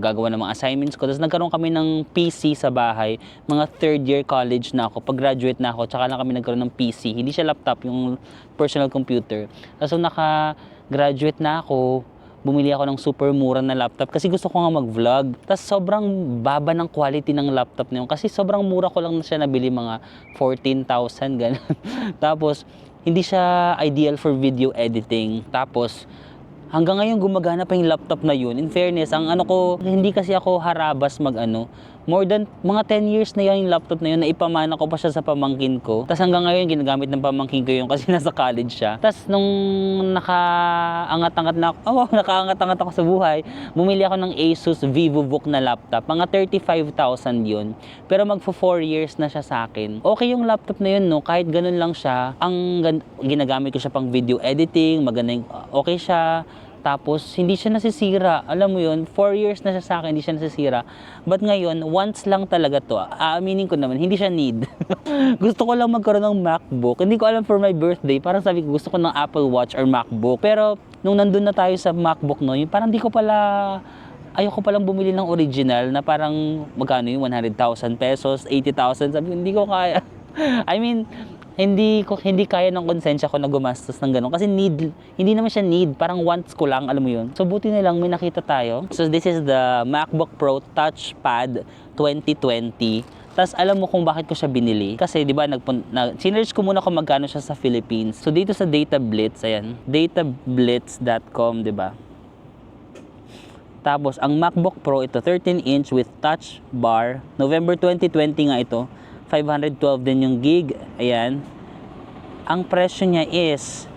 gagawa ng mga assignments ko. Tapos nagkaroon kami ng PC sa bahay. Mga third year college na ako. Pag-graduate na ako, tsaka lang kami nagkaroon ng PC. Hindi siya laptop, yung personal computer. Tapos naka-graduate na ako, bumili ako ng super mura na laptop kasi gusto ko nga mag-vlog. Tapos sobrang baba ng quality ng laptop na yun kasi sobrang mura ko lang na siya nabili, mga 14,000 ganun. Tapos hindi siya ideal for video editing. Tapos hanggang ngayon gumagana pa yung laptop na yun. In fairness, ang ano ko, hindi kasi ako harabas more than mga 10 years na yan yung laptop na yun, na ipamana ko pa siya sa pamangkin ko. Tapos hanggang ngayon ginagamit ng pamangkin ko yun kasi nasa college siya. Tapos nung nakaangat-angat ako sa buhay, bumili ako ng Asus VivoBook na laptop. Mga 35,000 yun. Pero magfo 4 years na siya sa akin. Okay yung laptop na yun, no? Kahit ganun lang siya, ginagamit ko siya pang video editing, maganda okay siya. Tapos, hindi siya nasisira. Alam mo yun, 4 years na siya sa akin, hindi siya nasisira. But ngayon, once lang talaga to. Aaminin ko naman, hindi siya need. Gusto ko lang magkaroon ng MacBook. Hindi ko alam for my birthday. Parang sabi ko, gusto ko ng Apple Watch or MacBook. Pero, nung nandun na tayo sa MacBook, no, yung parang ayoko palang bumili ng original na parang, magkano yung 100,000 pesos, 80,000. Sabi ko, hindi ko kaya. I mean, hindi kaya ng konsensya ko na gumastos ng ganun kasi hindi naman siya need, parang wants ko lang, alam mo yun. So buti na lang may nakita tayo. So this is the MacBook Pro Touchpad 2020. Tapos alam mo kung bakit ko siya binili, kasi di ba sinearch ko muna kung magkano siya sa Philippines. So dito sa Data Blitz, ayan, datablitz.com, di ba? Tapos ang MacBook Pro ito, 13-inch with touch bar, November 2020 nga ito. 512 din yung gig, ayan. Ang presyo niya is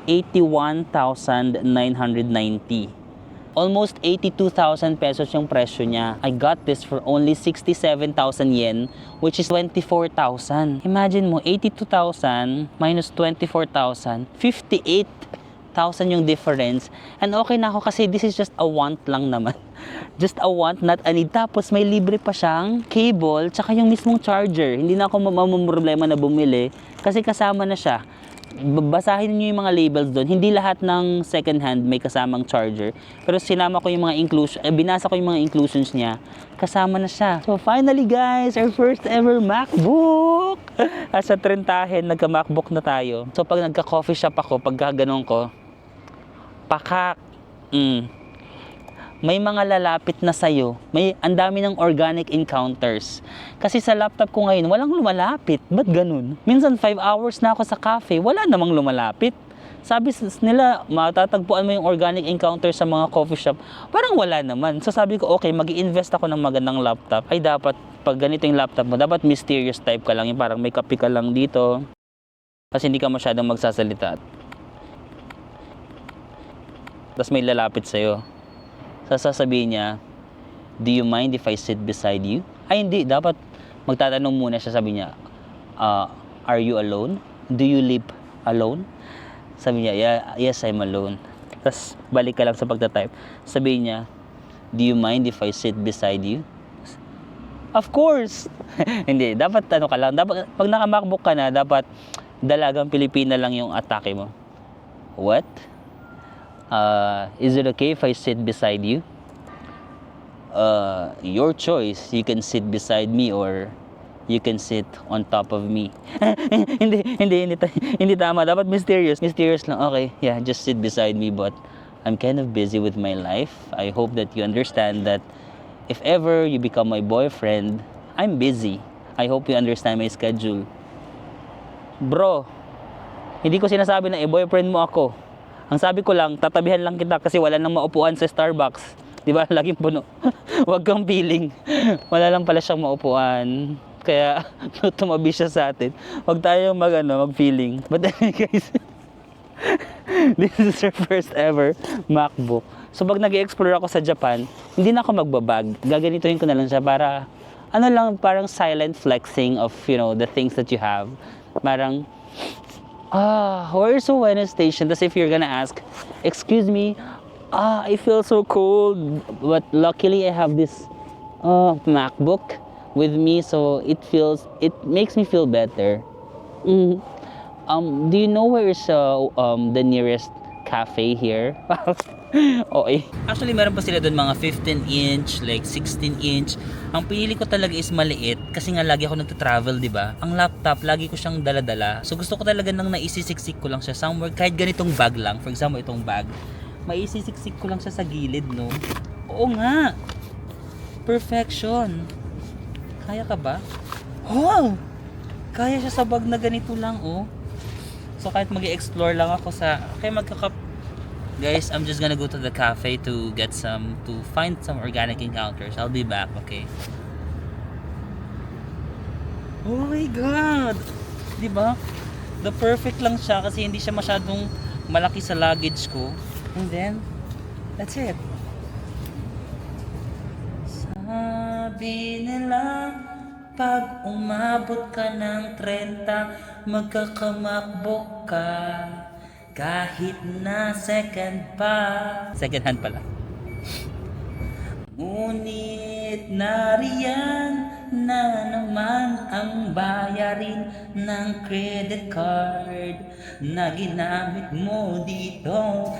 81,990. Almost 82,000 pesos yung presyo niya. I got this for only 67,000 yen, which is 24,000. Imagine mo, 82,000 minus 24,000, 58,000 yung difference. And okay na ako kasi this is just a want lang naman. Just a want, not a need. Tapos may libre pa siyang cable, tsaka yung mismong charger. Hindi na ako mamumroblema na bumili kasi kasama na siya. Basahin niyo yung mga labels doon. Hindi lahat ng second hand may kasamang charger. Pero sinama ko yung mga binasa ko yung mga inclusions niya. Kasama na siya. So finally guys, our first ever MacBook! At sa Trentahen, nagka-MacBook na tayo. So pag nagka-coffee shop ako, pagka ganun ko, pakak! May mga lalapit na sa'yo. Ang dami ng organic encounters. Kasi sa laptop ko ngayon, walang lumalapit. Ba't ganun? Minsan 5 hours na ako sa cafe, wala namang lumalapit. Sabi nila, matatagpuan mo yung organic encounter sa mga coffee shop. Parang wala naman. So sabi ko, okay, mag-i-invest ako ng magandang laptop. Ay dapat, pag ganito yung laptop mo, dapat mysterious type ka lang. Yung parang may kape ka lang dito. Kasi hindi ka masyadong magsasalita. Tapos may lalapit sa'yo. Sasabihin niya, do you mind if I sit beside you? Ay hindi, dapat magtatanong muna siya, sabi niya, are you alone? Do you live alone? Sabi niya, yeah, yes, I'm alone. Tapos balik ka lang sa pagtatype. Sabihin niya, do you mind if I sit beside you? Of course! Hindi, dapat ano ka lang, dapat, pag naka-MacBook ka na, dapat dalagang Pilipina lang yung atake mo. What? Is it okay if I sit beside you? Your choice. You can sit beside me or you can sit on top of me. hindi tama. Dapat mysterious. Mysterious lang. Okay, yeah, just sit beside me, but I'm kind of busy with my life. I hope that you understand that if ever you become my boyfriend, I'm busy. I hope you understand my schedule. Bro, hindi ko sinasabi na boyfriend mo ako. Ang sabi ko lang, tatabihan lang kita kasi wala nang maupuan sa Starbucks. Di ba? Laging puno. Huwag kang feeling. Wala lang pala siyang maupuan. Kaya, tumabi siya sa atin. Huwag tayo mag-feeling. But anyway guys, this is our first ever MacBook. So pag nag-explore ako sa Japan, hindi na ako magbabag. Gaganituhin ko na lang siya para, parang silent flexing of, the things that you have. Parang, where's Ueno Station? That's if you're gonna ask, excuse me, I feel so cold, but luckily I have this MacBook with me, so it makes me feel better. Do you know where is the nearest cafe here? Okay. Actually, meron pa sila doon mga 15-inch, like 16-inch. Ang pinili ko talaga is maliit kasi nga lagi ako nagta-travel, di ba? Ang laptop, lagi ko siyang dala-dala. So gusto ko talaga nang naisisiksik ko lang siya somewhere, kahit ganitong bag lang. For example, itong bag. Maisisiksik ko lang siya sa gilid, no? Oo nga. Perfection. Kaya ka ba? Oh! Kaya siya sa bag na ganito lang, oh. So kahit mag-i-explore lang ako Guys, I'm just gonna go to the cafe to find some organic encounters. I'll be back, okay? Oh my God! Diba? The perfect lang siya kasi hindi siya masyadong malaki sa luggage ko. And then, that's it. Sabi nila, pag umabot ka ng 30, magkakamakbok ka. Kahit na second hand pala. Ngunit nariyan na naman ang bayarin ng credit card na ginamit mo dito.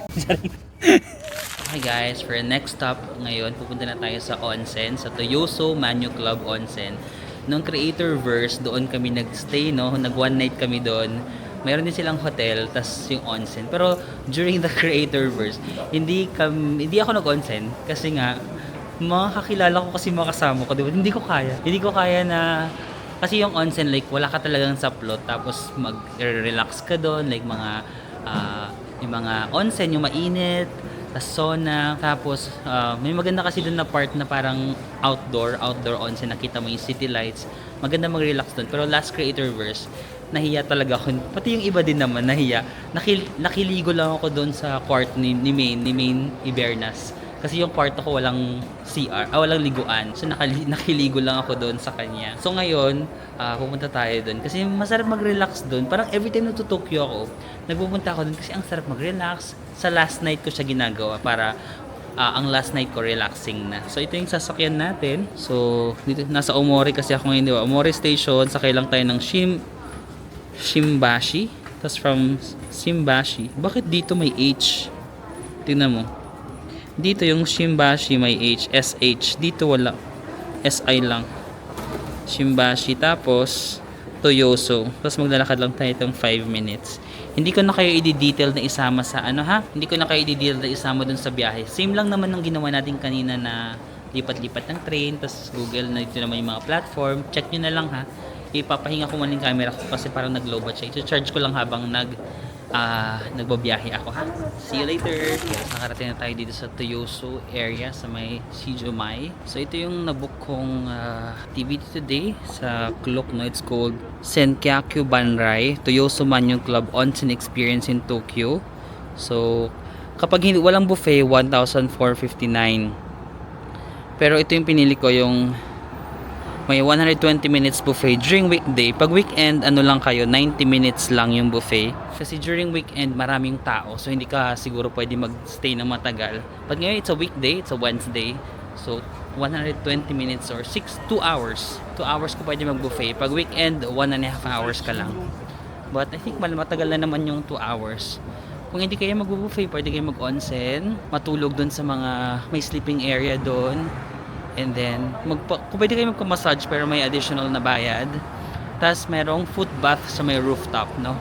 Okay guys, for the next stop ngayon, pupunta na tayo sa onsen, sa Toyoso Manyo Club Onsen. Nung Creatorverse, doon kami nagstay, no? Nag one night kami doon. Mayroon din silang hotel, tas yung onsen. Pero during the Creatorverse, hindi ako nag-onsen kasi nga mga kakilala ko kasi mga kasama ko, diba? Hindi ko kaya na kasi yung onsen, like wala ka talagang saplot, tapos mag-relax ka doon, like yung mga onsen, yung mainit, tas sauna, tapos may maganda kasi doon na part na parang outdoor onsen, nakita mo yung city lights, maganda mag-relax doon. Pero last Creatorverse, nahiya talaga ako. Pati yung iba din naman nahiya. Nakiligo lang ako doon sa court ni Main Ibernas. Kasi yung kwarto ko walang CR, walang liguan. So nakiligo lang ako doon sa kanya. So ngayon, pupunta tayo doon kasi masarap mag-relax doon. Parang every time na to Tokyo ako, nagpupunta ako doon kasi ang sarap mag-relax. Sa last night ko siya ginagawa para ang last night ko relaxing na. So ito yung sasakyan natin. So dito nasa Omori kasi ako ngayon, di ba? Omori Station, sakay lang tayo ng Shimbashi. Tapos from Shimbashi, bakit dito may H? Tingnan mo. Dito yung Shimbashi may H, SH. Dito wala. SI lang. Shimbashi. Tapos Toyoso. Tapos maglalakad lang tayo itong 5 minutes. Hindi ko na kayo i-detail na isama sa ano ha? Hindi ko na kayo i-detail na isama dun sa biyahe. Same lang naman ng ginawa natin kanina na lipat-lipat ng train. Tapos Google na dito naman yung mga platform. Check nyo na lang ha. Ipapahinga ko man yung camera ko kasi parang nag-lowbat siya. I-charge ko lang habang nagbabiyahe ako ha. See you later. Yes, nakarating na tayo dito sa Toyoso area sa may Shijumai. So ito yung nabook kong activity today sa Klook, no? It's called Senkyaku Banrai Toyoso Manyon Club Onsen Experience in Tokyo. So kapag hindi walang buffet, 1,459. Pero ito yung pinili ko, yung may 120 minutes buffet during weekday. Pag weekend, ano lang kayo, 90 minutes lang yung buffet. Kasi during weekend, maraming tao. So, hindi ka siguro pwede mag-stay ng matagal. Pag ngayon, it's a weekday, it's a Wednesday. So, 120 minutes or 2 hours. 2 hours ko pwede mag-buffet. Pag weekend, 1.5 hours ka lang. But I think matagal na naman yung 2 hours. Kung hindi kayo mag-buffet, pwede kayo mag-onsen. Matulog dun sa mga may sleeping area dun. And then, kung pwede kayo magpa-massage pero may additional na bayad. Tapos, merong foot bath sa may rooftop, no?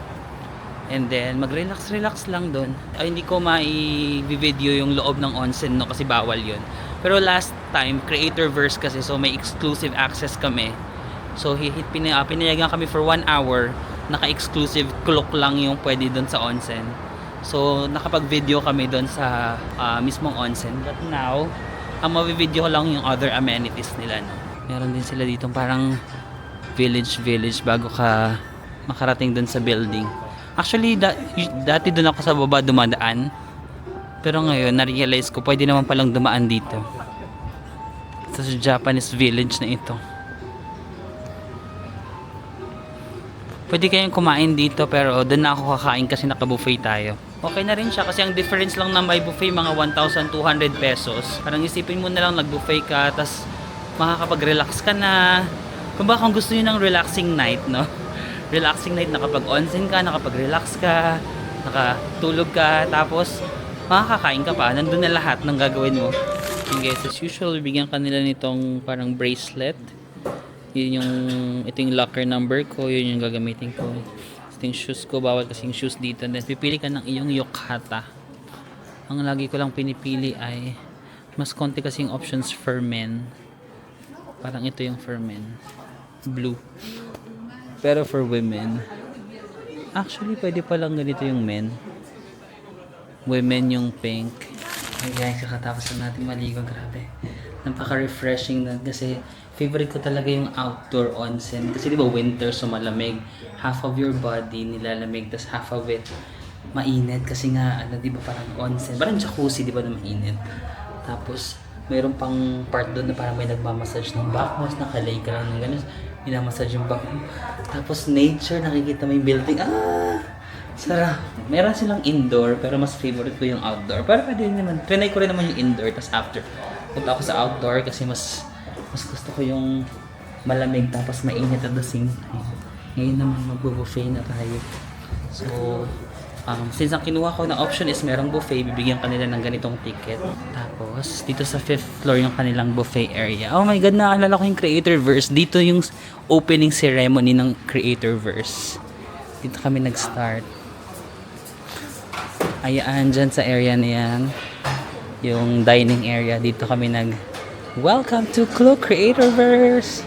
And then, mag-relax lang doon. Hindi ko mai-video yung loob ng onsen, no? Kasi bawal yun. Pero last time, Creatorverse kasi, so may exclusive access kami. So, pinayagan kami for 1 hour. Naka-exclusive clock lang yung pwede doon sa onsen. So, nakapag-video kami doon sa mismong onsen. But now, ang mabivideo ko lang yung other amenities nila, no? Meron din sila dito parang village bago ka makarating dun sa building. Actually, dati dun ako sa baba dumadaan. Pero ngayon, na-realize ko pwede naman palang dumaan dito. Sa Japanese village na ito. Pwede kayong kumain dito pero dun na ako kakain kasi naka-buffet tayo. Okay na rin siya kasi ang difference lang na may buffet mga 1,200 pesos. Parang isipin mo na lang nag-buffet ka tapos makakapag-relax ka na. Kung gusto niyo ng relaxing night, no? Relaxing night, nakapag-onsen ka, nakapag-relax ka, nakatulog ka, tapos makakakain ka pa. Nandun na lahat ng gagawin mo. And guys, as usual, bibigyan ka nila nitong parang bracelet. Ito yung locker number ko, yun yung gagamitin ko. Ito yung shoes ko, bawal kasing shoes dito. And then pipili ka ng iyong yokata. Ang lagi ko lang pinipili ay mas konti kasing options for men. Parang ito yung for men, blue. Pero for women, actually pwede palang ganito yung men. Women yung pink. Ay guys, kakatapos na natin maligo. Grabe, napaka-refreshing na kasi favorite ko talaga yung outdoor onsen. Kasi di ba winter, so malamig. Half of your body nilalamig, tas half of it mainit. Kasi nga, di ba parang onsen. Parang jacuzzi, di ba na mainit. Tapos, mayroon pang part doon na parang may nagmamassage ng back mo. Nakalay ka lang ng gano'n. Minamassage yung back mo. Tapos nature, nakikita mo yung building. Sarap. Meron silang indoor, pero mas favorite ko yung outdoor. Pero pwede naman. Trinay ko rin naman yung indoor. Tapos after, punta ako sa outdoor kasi mas gusto ko yung malamig tapos mainit at the same time. Ngayon naman magbo-buffet na tayo. So, since ang kinuha ko na option is merong buffet, bibigyan kanila ng ganitong ticket. Tapos, dito sa 5th floor yung kanilang buffet area. Oh my God, naalala ko yung Creatorverse. Dito yung opening ceremony ng Creatorverse. Dito kami nag-start. Ayan, dyan sa area na yan. Yung dining area. Dito kami Welcome to Klook Creatorverse!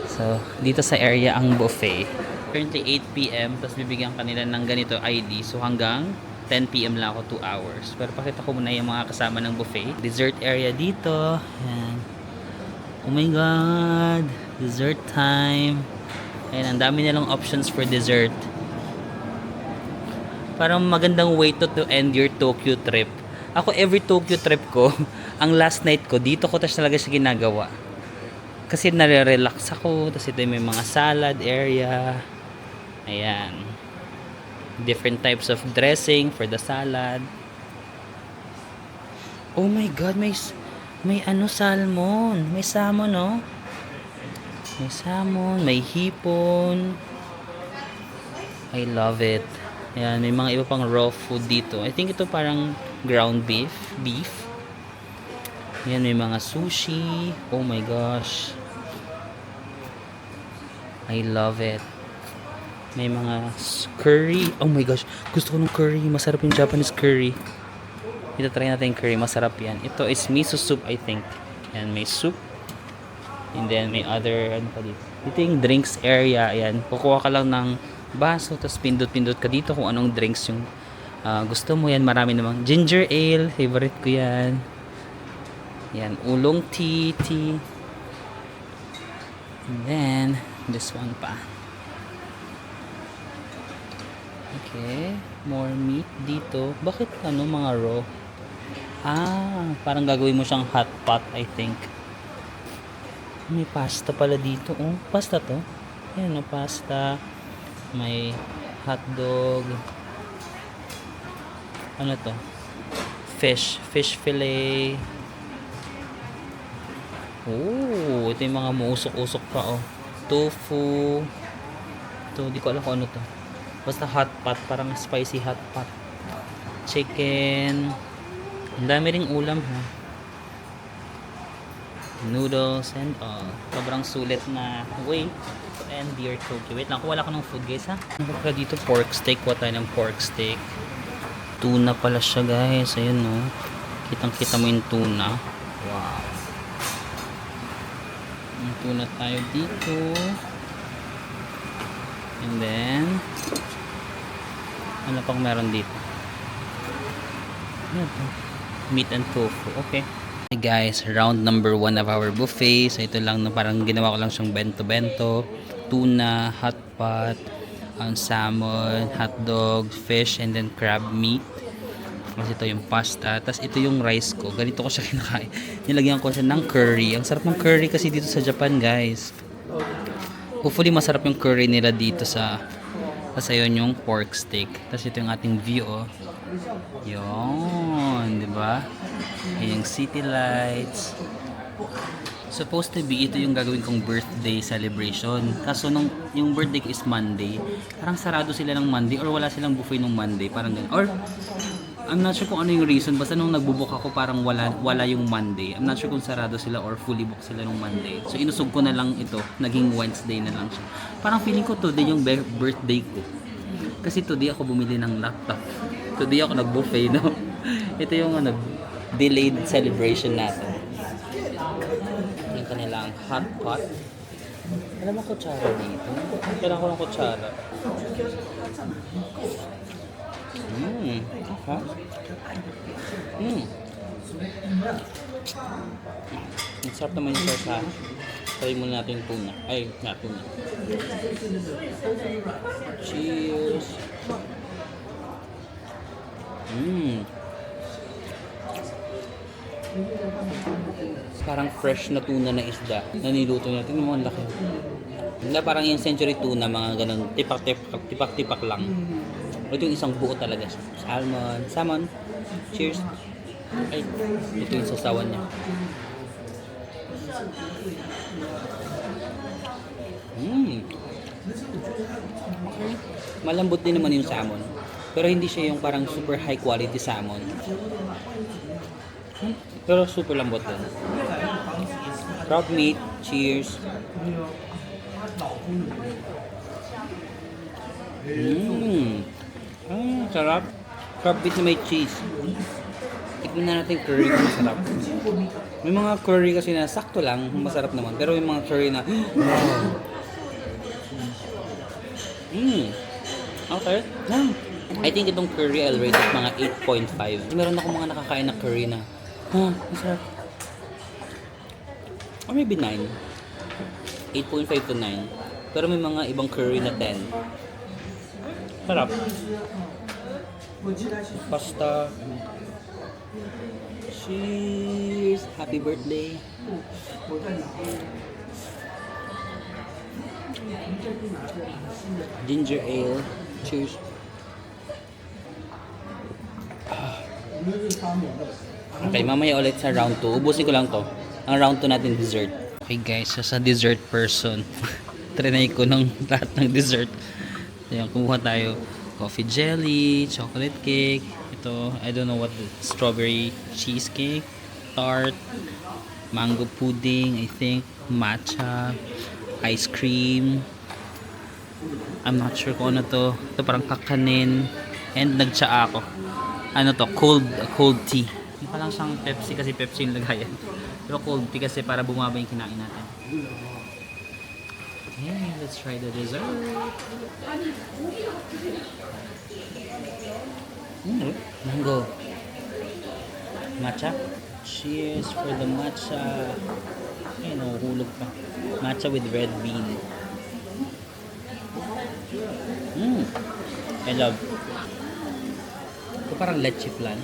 So, dito sa area ang buffet. Currently 8 PM, tapos bibigyan kanila ng ganito ID. So, hanggang 10 PM lang ako, 2 hours. Pero pakita ko muna yung mga kasama ng buffet. Dessert area dito. Ayan. Oh my God! Dessert time! Ayan, ang dami nilang options for dessert. Parang magandang way to end your Tokyo trip. Ako, every Tokyo trip ko, ang last night ko, dito ko talaga siya ginagawa. Kasi nare-relax ako. Tapos ito may mga salad area. Ayan. Different types of dressing for the salad. Oh my God, may salmon. May salmon, no? May salmon, may hipon. I love it. Ayan, may mga iba pang raw food dito. I think ito parang ground beef. Ayan, may mga sushi. Oh my gosh. I love it. May mga curry. Oh my gosh. Gusto ko ng curry. Masarap yung Japanese curry. Ito try natin yung curry. Masarap yan. Ito is miso soup, I think. Ayan, may soup. And then may other, ano pa dito? Dito yung drinks area. Ayan. Kukuha ka lang ng baso. Tapos pindot-pindot ka dito kung anong drinks yung gusto mo. Yan, marami namang ginger ale. Favorite ko yan. Yan, oolong tea. And then, this one pa. Okay, more meat dito. Bakit mga raw? Parang gagawin mo siyang hot pot, I think. May pasta pala dito. Oh, pasta to. Ayan, pasta. May hotdog. Ano to? Fish fillet. Oh, ito yung mga muusok-usok pa, oh. Tofu. Ito, di ko alam kung ano to. Basta hot pot, parang spicy hot pot. Chicken. Ang dami ring ulam, ha. Noodles and all. Sobrang sulit na way to end your Tokyo. Wait lang, wala ko ng food, guys, ha. Ano pa dito? Pork steak. Kuha tayo ng pork steak. Tuna pala siya, guys. Ayun, no. Kitang-kita mo yung tuna. Wow. Yung tuna tayo dito. And then, ano pang meron dito? Ano to? Meat and tofu. Okay. Hey guys, round number 1 of our buffet. So ito lang, parang ginawa ko lang siyang bento-bento. Tuna, hot pot, salmon, hotdog, fish, and then crab meat. Tapos ito yung pasta. Tapos ito yung rice ko. Ganito ko siya kinakain. Nilagyan ko siya ng curry. Ang sarap ng curry kasi dito sa Japan, guys. Hopefully masarap yung curry nila dito sa yun yung pork steak. Tapos ito yung ating view, oh. Yun, di ba? Yung city lights. Supposed to be ito yung gagawin kong birthday celebration. Kaso nung yung birthday ko is Monday, parang sarado sila ng Monday or wala silang buffet nung Monday, parang ganun. Or I'm not sure kung ano yung reason. Basta nung nagbubook ako parang wala yung Monday. I'm not sure kung sarado sila or fully booked sila nung Monday. So inusog ko na lang ito. Naging Wednesday na lang siya. Parang feeling ko today yung birthday ko. Kasi today ako bumili ng laptop. Today ako nag-buffet, no? Ito yung delayed celebration natin. Yung kanilang hot pot. Alam mo kutsara dito? Kailangan ko ng kutsara. Okay. Ang sarap naman yung sauce, ha. Try muna natin yung tuna. Ay, tuna. Cheers. Parang fresh na tuna na isda na niluto natin. Yung mga laki. Hindi, parang yung century tuna, mga ganun. Tipak-tipak lang. Ito yung isang buo talaga. Salmon. Cheers. Ay, ito yung sasawan niya. Okay. Malambot din naman yung salmon. Pero hindi siya yung parang super high quality salmon. Pero super lambot din. Crab meat. Cheers. Sarap. Crab meat na may cheese. Tikman na natin curry kung masarap. May mga curry kasi na sakto lang, masarap naman. Pero may mga curry na okay. I think itong curry I'll rate it mga 8.5. Meron ako mga nakakain na curry na masarap. Or maybe 9. 8.5 to 9. Pero may mga ibang curry na 10. Sarap. Pasta. Cheers! Happy birthday! Ginger ale. Cheers! Okay, mamaya ulit sa round 2. Ubusin ko lang to. Ang round 2 natin dessert. Okay guys, so sa dessert person. Trinay ko ng lahat ng dessert. Ayan, kumuha tayo. Coffee jelly, chocolate cake. Ito, I don't know what strawberry cheesecake, tart, mango pudding, I think, matcha, ice cream. I'm not sure kung ano to. Ito parang kakanin. And nagtsaa ako. Ano to? Cold tea. Hindi pa lang siyang Pepsi kasi Pepsi yung lagayan. Pero cold tea kasi para bumaba yung kinain natin. Okay, let's try the dessert. Mango. Matcha. Cheers for the matcha. Ay, nahuhulog pa. Matcha with red bean. I love. Ito parang leche flan.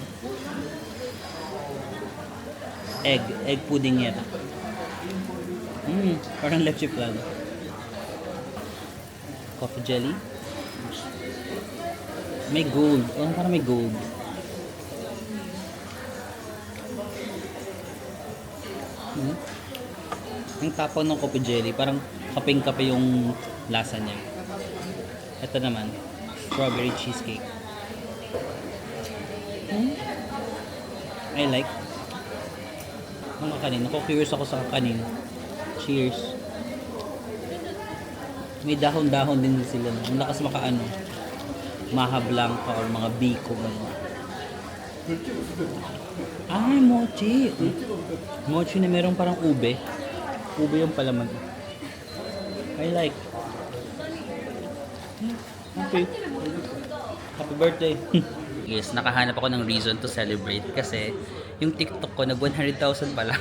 Egg pudding yata. Parang leche flan. Coffee jelly. May gold. Oh, parang may gold. Ang tapaw ng coffee jelly, parang kapeng-kape yung lasa niya. Ito naman, strawberry cheesecake. I like. Ang kakanin. Curious ako sa kakanin. Cheers. May dahon-dahon din sila. Ang lakas makaano. Maha Blanca or mga biko. Ay, mochi. Mochi na merong parang ube. Ube yung palaman. I like. Okay. Happy birthday. Yes, nakahanap ako ng reason to celebrate kasi yung TikTok ko nag 100,000 pala.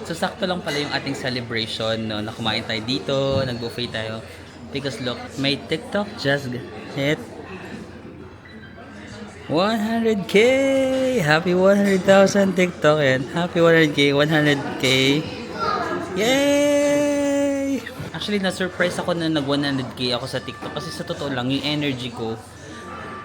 So sakto lang pala yung ating celebration, no, na kumain tayo dito, nag-buffet tayo. Because look, my TikTok just hit 100k! Happy 100,000 TikTok and happy 100k, 100k! Yay! Actually, na-surprise ako na nag 100k ako sa TikTok kasi sa totoo lang, yung energy ko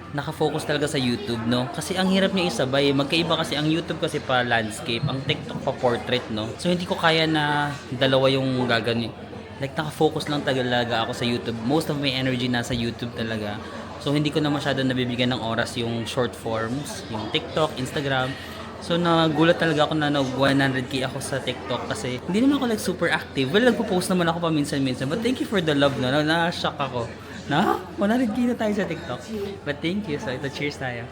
nakafocus talaga sa YouTube, no? Kasi ang hirap niya isabay. Magkaiba kasi ang YouTube kasi pa landscape, ang TikTok pa portrait, no? So hindi ko kaya na dalawa yung gagawin. Like nakafocus lang talaga ako sa YouTube. Most of my energy nasa YouTube talaga. So hindi ko na masyado nabibigyan ng oras yung short forms, yung TikTok, Instagram. So nagulat talaga ako na nag 100k ako sa TikTok kasi hindi naman ako like super active. Well, nagpo-post naman ako paminsan-minsan. But thank you for the love, no? Na-shock ako. Na? 100k na tayo sa TikTok. But thank you. So ito, cheers tayo.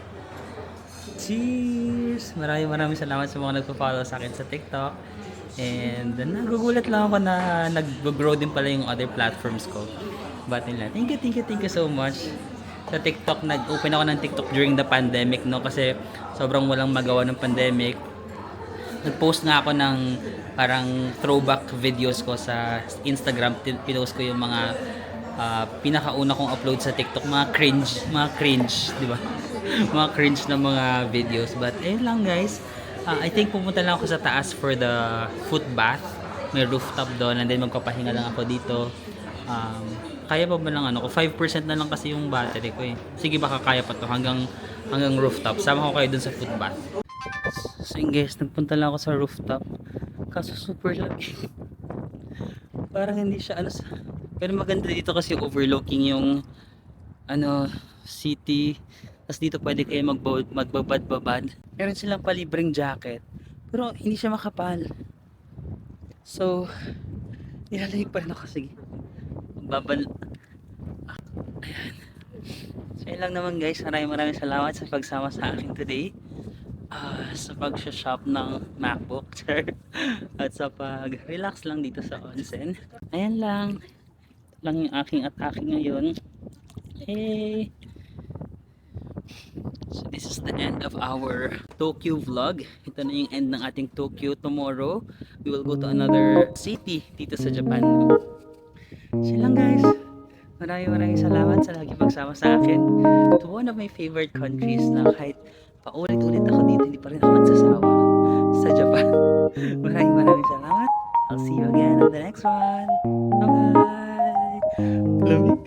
Cheers! Maraming salamat sa mga nagpo-follow sa akin sa TikTok. And nagugulat lang ako na nag-grow din pala yung other platforms ko. But nila, thank you so much. Sa TikTok, nag-open ako ng TikTok during the pandemic, no? Kasi sobrang walang magawa ng pandemic. Nag-post nga ako ng parang throwback videos ko sa Instagram. Pinost ko yung mga pinakauna kong upload sa TikTok, mga cringe, di ba? Mga cringe na mga videos. But ayun lang guys, I think pumunta lang ako sa taas for the foot bath. May rooftop doon and then magpapahinga lang ako dito. Kaya pa ba lang ano ko? 5% na lang kasi yung battery ko eh. Sige, baka kaya pa to hanggang rooftop. Sama ko kayo dun sa foot bath. So yun guys, nagpunta lang ako sa rooftop. Kaso super lagi. Parang hindi siya ano sa... Pero maganda dito kasi overlooking yung city. Tapos dito pwede kayo magbabad-babad. Meron silang palibreng jacket. Pero hindi siya makapal. So, nilalayag pa rin ako. Sige. Ayan. So, yun lang naman guys. Maraming salamat sa pagsama sa akin today. Sa pag-shop ng MacBook. At sa pag-relax lang dito sa onsen. Ayan lang. Lang yung aking ngayon. Hey. So this is the end of our Tokyo vlog. Ito na yung end ng ating Tokyo. Tomorrow, we will go to another city dito sa Japan. So lang guys. Maraming salamat sa lagi pagsama sa akin to one of my favorite countries na kahit paulit-ulit ako dito, hindi pa rin ako nagsasawa sa Japan. Maraming salamat. I'll see you again on the next one. Bye-bye. Lamig.